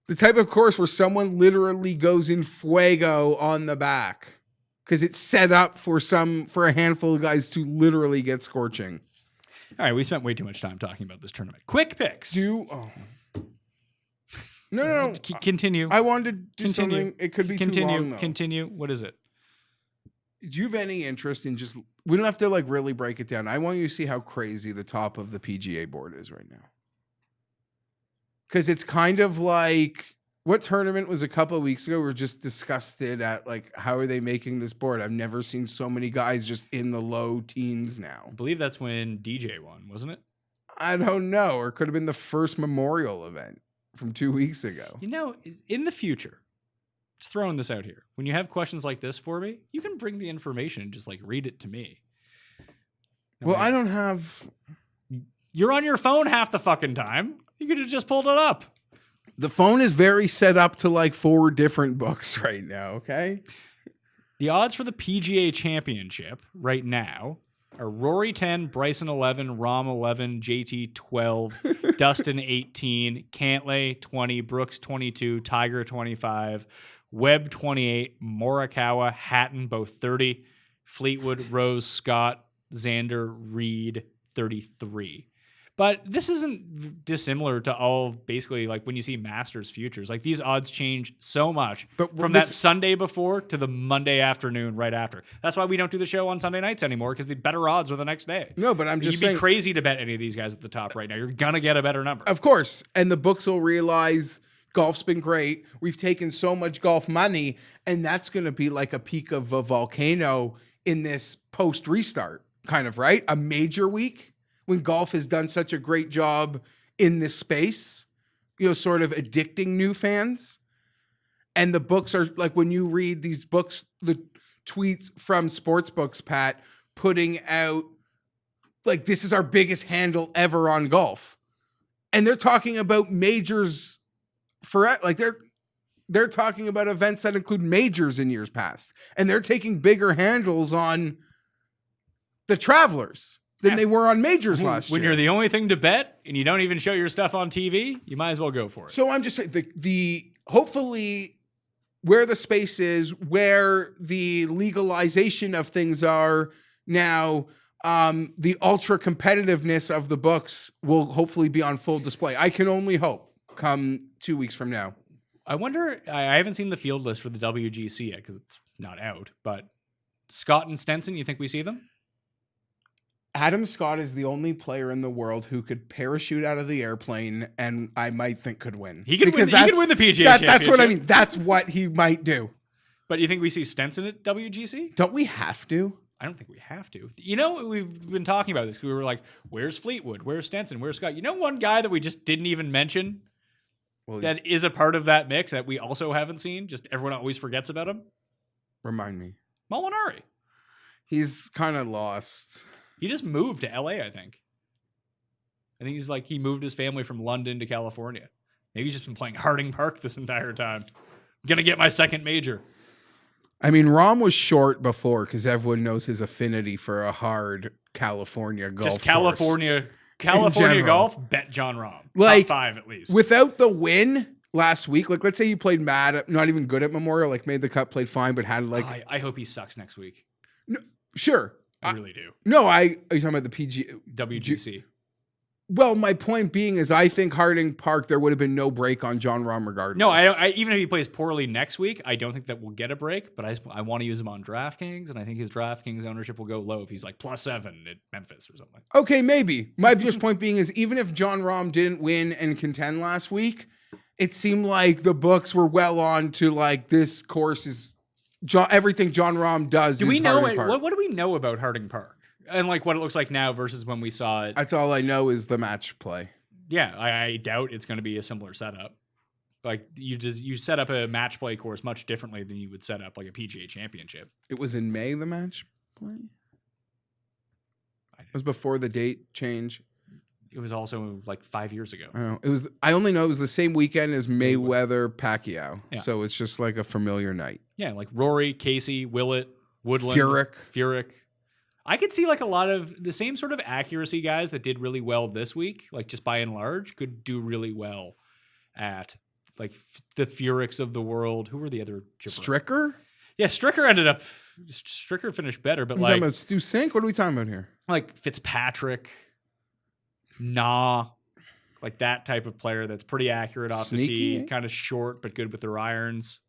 The type of course where someone literally goes in fuego on the back because it's set up for a handful of guys to literally get scorching. All right, we spent way too much time talking about this tournament. Quick picks. No. Continue. I wanted to do something. It could be too long, though. Continue. What is it? Do you have any interest in just... We don't have to like really break it down. I want you to see how crazy the top of the PGA board is right now. Because it's kind of like... What tournament was a couple of weeks ago? We were just disgusted at like, how are they making this board? I've never seen so many guys just in the low teens now. I believe that's when DJ won, wasn't it? I don't know. Or it could have been the first Memorial event from 2 weeks ago. You know, in the future, just throwing this out here, when you have questions like this for me, you can bring the information and just like read it to me. Well, I don't have... You're on your phone half the fucking time. You could have just pulled it up. The phone is very set up to like 4 different books right now, okay? The odds for the PGA Championship right now are Rory 10, Bryson 11, Rahm 11, JT 12, Dustin 18, Cantlay 20, Brooks 22, Tiger 25, Webb 28, Morikawa, Hatton both 30, Fleetwood, Rose, Scott, Xander, Reed, 33. But this isn't dissimilar to all basically like when you see Masters futures. Like these odds change so much from that Sunday before to the Monday afternoon right after. That's why we don't do the show on Sunday nights anymore, because the better odds are the next day. No, but I'm just saying. You'd be crazy to bet any of these guys at the top right now. You're going to get a better number. Of course. And the books will realize golf's been great. We've taken so much golf money, and that's going to be like a peak of a volcano in this post restart kind of, right? A major week when golf has done such a great job in this space, sort of addicting new fans. And the books are like, when you read these books, the tweets from sports books, Pat, putting out like, this is our biggest handle ever on golf. And they're talking about majors for like, they're talking about events that include majors in years past. And they're taking bigger handles on the Travelers than they were on majors last year. When you're the only thing to bet and you don't even show your stuff on TV, you might as well go for it. So I'm just saying the hopefully where the space is, where the legalization of things are now, the ultra competitiveness of the books will hopefully be on full display. I can only hope come 2 weeks from now. I wonder, I haven't seen the field list for the WGC yet because it's not out, but Scott and Stenson, you think we see them? Adam Scott is the only player in the world who could parachute out of the airplane and I might think could win. He could win the PGA Championship. That's what I mean. That's what he might do. But you think we see Stenson at WGC? Don't we have to? I don't think we have to. We've been talking about this. We were like, where's Fleetwood? Where's Stenson? Where's Scott? One guy that we just didn't even mention that is a part of that mix that we also haven't seen, just everyone always forgets about him? Remind me. Molinari. He's kind of lost. He just moved to LA, I think. I think he moved his family from London to California. Maybe he's just been playing Harding Park this entire time. I'm going to get my second major. I mean, Rahm was short before because everyone knows his affinity for a hard California golf just California golf, bet John Rahm. Like, top 5 at least. Without the win last week, like let's say you played not even good at Memorial, like made the cut, played fine, but had like... I hope he sucks next week. No, sure. I really do. No, are you talking about the PGA? WGC. Well, my point being is I think Harding Park, there would have been no break on John Rahm regardless. No, I even if he plays poorly next week, I don't think that we'll get a break, but I want to use him on DraftKings, and I think his DraftKings ownership will go low if he's like +7 at Memphis or something. Okay, maybe. My just point being is even if John Rahm didn't win and contend last week, it seemed like the books were well on to like this course is... everything John Rahm does do we is know Harding Park. What do we know about Harding Park? And like what it looks like now versus when we saw it. That's all I know is the match play. Yeah, I doubt it's going to be a similar setup. Like you set up a match play course much differently than you would set up like a PGA Championship. It was in May, the match play? It was before the date change. It was also like 5 years ago. I only know it was the same weekend as Mayweather Pacquiao. Yeah. So it's just like a familiar night. Yeah, like Rory, Casey, Willett, Woodland, Furyk. I could see like a lot of the same sort of accuracy guys that did really well this week, like just by and large, could do really well at like the Furyks of the world. Who were the other? Stricker? Yeah, Stricker finished better, but Are you like talking about Stu Cink? What are we talking about here? Like Fitzpatrick, like that type of player that's pretty accurate off the tee, kind of short but good with their irons.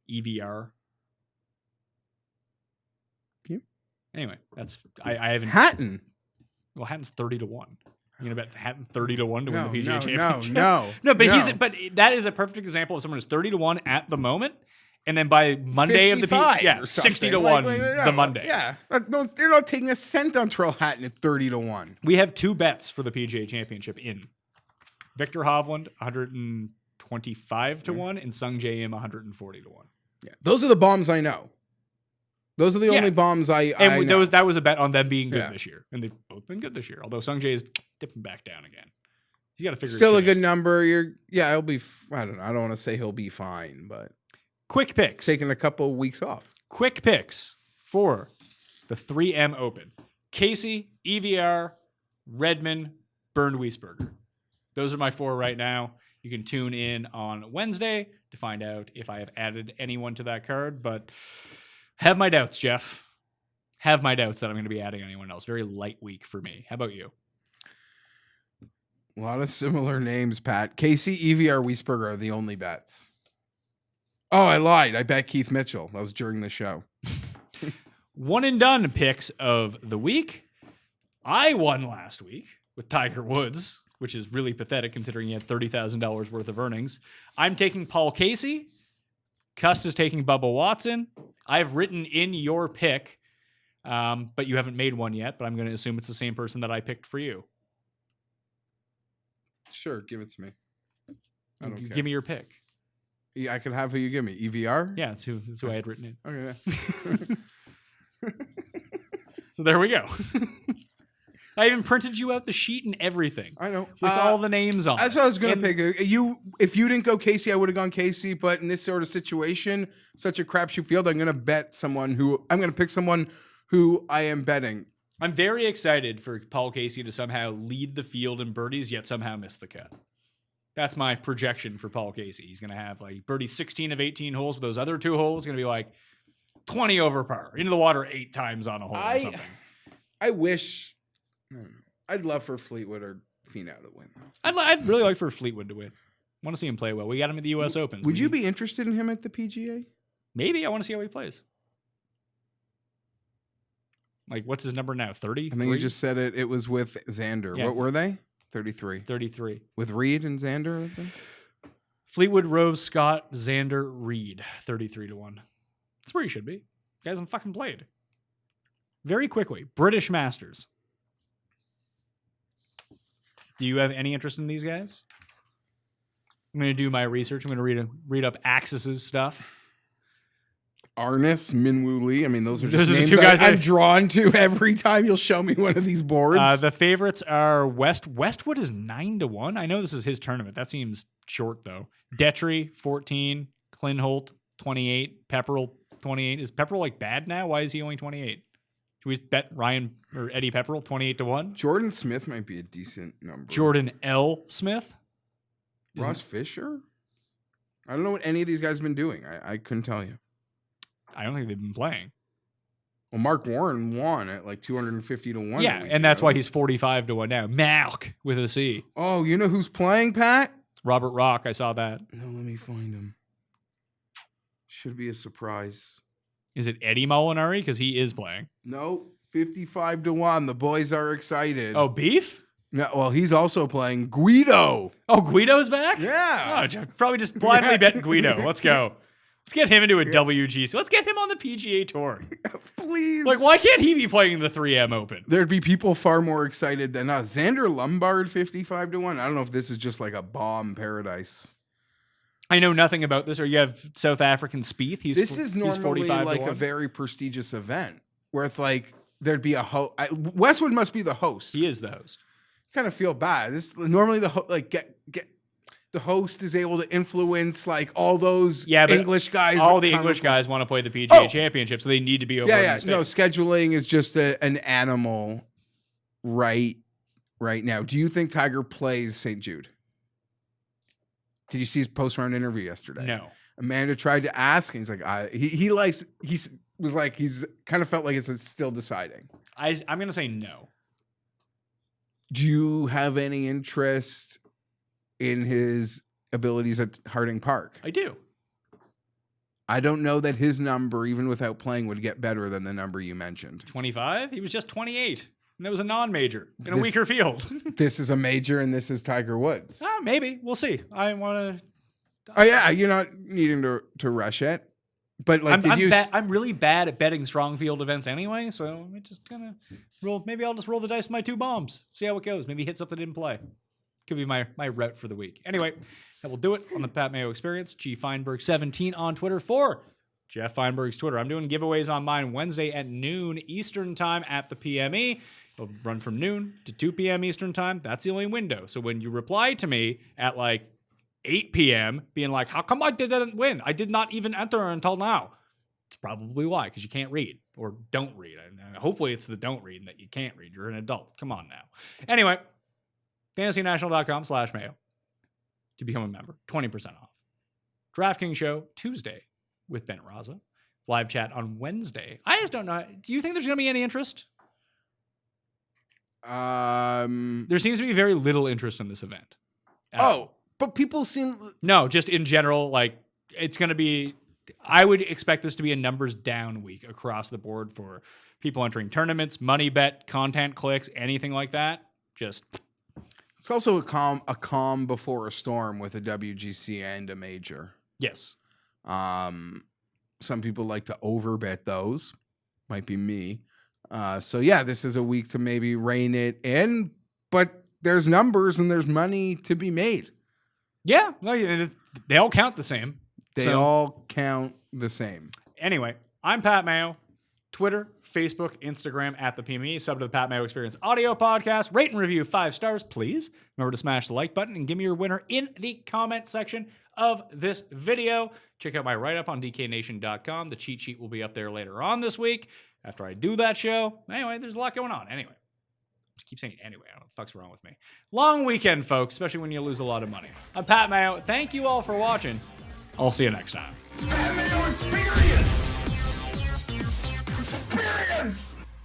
EVR. Anyway, that's I haven't. Hatton. Well, Hatton's 30-1. You're gonna bet Hatton 30-1 to win the PGA Championship? No. But that is a perfect example of someone who's 30-1 at the moment, and then by Monday of the 60-1 the Monday. Yeah, they're not taking a cent on Terrell Hatton at 30-1. We have 2 bets for the PGA Championship in Victor Hovland 125-1 and Sung Jae Im 140-1. Yeah, those are the bombs I know. Those are the only bombs I know. That was a bet on them being good this year, and they've both been good this year. Although Sung Jae is dipping back down again. He's got to figure. Still a good number. He'll be. I don't want to say he'll be fine, but quick picks. Taking a couple of weeks off. Quick picks for the 3M Open: Casey, EVR, Redman, Bernd Wiesberger. Those are my 4 right now. You can tune in on Wednesday to find out if I have added anyone to that card, but Have my doubts, Jeff. Have my doubts that I'm going to be adding anyone else. Very light week for me. How about you? A lot of similar names, Pat. Casey, EVR, Wiesberger are the only bets. Oh, I lied. I bet Keith Mitchell. That was during the show. One and done picks of the week. I won last week with Tiger Woods, which is really pathetic considering he had $30,000 worth of earnings. I'm taking Paul Casey. Cust is taking Bubba Watson. I've written in your pick, but you haven't made one yet, but I'm going to assume it's the same person that I picked for you. Sure, give it to me. I don't care. Give me your pick. Yeah, I could have who you give me. EVR? Yeah, that's who I had written in. Okay. So there we go. I even printed you out the sheet and everything. I know. With all the names on That's it. what I was going to pick. If you didn't go Casey, I would have gone Casey. But in this sort of situation, such a crapshoot field, I'm going to pick someone who I am betting. I'm very excited for Paul Casey to somehow lead the field in birdies, yet somehow miss the cut. That's my projection for Paul Casey. He's going to have like birdie 16 of 18 holes, but those other 2 holes going to be like 20 over par, into the water 8 times on a hole or something. I wish, I don't know. I'd love for Fleetwood or Finau to win. I'd really like for Fleetwood to win. I want to see him play well. We got him at the U.S. Open. Would you be interested in him at the PGA? Maybe. I want to see how he plays. Like, what's his number now? 30? I think you just said it. It was with Xander. Yeah. What were they? 33. 33. With Reed and Xander? I think? Fleetwood, Rose, Scott, Xander, Reed. 33-1. That's where he should be. Guy hasn't fucking played. Very quickly, British Masters. Do you have any interest in these guys? I'm going to do my research. I'm going to read up Axis's stuff. Arnis, Minwoo Lee. I mean, those are just the names 2 guys I'm drawn to every time you'll show me one of these boards. The favorites are Westwood is 9-1. I know this is his tournament. That seems short though. Detry 14, Klinholt 28, Pepperell 28. Is Pepperell like bad now? Why is he only 28? Should we bet Ryan or Eddie Pepperell 28-1? Jordan Smith might be a decent number. Jordan L. Smith. Ross Fisher? I don't know what any of these guys have been doing. I couldn't tell you. I don't think they've been playing. Well, Mark Warren won at like 250-1. Yeah, and that's why he's 45-1 now. Malk with a C. Oh, you know who's playing, Pat? Robert Rock. I saw that. No, let me find him. Should be a surprise. Is it Eddie Molinari? Because he is playing. No, 55-1. The boys are excited. Oh, Beef? No, well, he's also playing Guido. Oh, Guido's back? Yeah. Oh, Jeff probably just blindly bet Guido. Let's go. Let's get him into a WGC. Let's get him on the PGA Tour. Please. Like, why can't he be playing in the 3M Open? There'd be people far more excited than us. Xander Lombard, 55-1. I don't know if this is just like a bomb paradise. I know nothing about this. Or you have South African Spieth. This is normally like a very prestigious event where it's like there'd be a host. Westwood must be the host. He is the host. Kind of feel bad. This normally the the host is able to influence like all those English guys. All the English guys want to play the PGA Championship, so they need to be over. Yeah. No, scheduling is just an animal right now. Do you think Tiger plays St. Jude? Did you see his post-round interview yesterday? No. Amanda tried to ask, and he's like, he's kind of felt like it's still deciding. I'm going to say no. Do you have any interest in his abilities at Harding Park? I do. I don't know that his number, even without playing, would get better than the number you mentioned. 25? He was just 28. And that was a non-major in a weaker field. This is a major, and this is Tiger Woods. Maybe. We'll see. I want to... Oh, yeah. You're not needing to rush it. But like, I'm really bad at betting strong field events anyway, so I just kind of roll. Maybe I'll just roll the dice with my 2 bombs. See how it goes. Maybe hit something in play. Could be my route for the week. Anyway, that will do it on the Pat Mayo Experience. G Fienberg 17 on Twitter for Geoff Fienberg's Twitter. I'm doing giveaways on mine Wednesday at noon Eastern time at the PME. It'll run from noon to 2 p.m. Eastern time. That's the only window. So when you reply to me at like 8 p.m. being like, how come I didn't win? I did not even enter until now. It's probably why, because you can't read or don't read. And hopefully it's the don't read and that you can't read. You're an adult. Come on now. Anyway, fantasynational.com/Mayo to become a member. 20% off. DraftKings show Tuesday with Ben Raza. live chat on Wednesday. I just don't know. Do you think there's going to be any interest? There seems to be very little interest in this event. But people seem... No, just in general, like, it's going to be... I would expect this to be a numbers down week across the board for people entering tournaments, money bet, content clicks, anything like that. Just... It's also a calm before a storm with a WGC and a major. Yes. Some people like to overbet those. Might be me. So yeah, this is a week to maybe rein it in, but there's numbers and there's money to be made. Yeah, they all count the same. They all count the same. Anyway, I'm Pat Mayo. Twitter, Facebook, Instagram at the PME. Sub to the Pat Mayo Experience audio podcast. Rate and review 5 stars, please. Remember to smash the like button and give me your winner in the comment section of this video. Check out my write-up on dknation.com. The cheat sheet will be up there later on this week after I do that show. Anyway, there's a lot going on. Anyway, just keep saying anyway. I don't know what the fuck's wrong with me. Long weekend, folks, especially when you lose a lot of money. I'm Pat Mayo. Thank you all for watching. I'll see you next time. Pat Mayo Experience! Experience!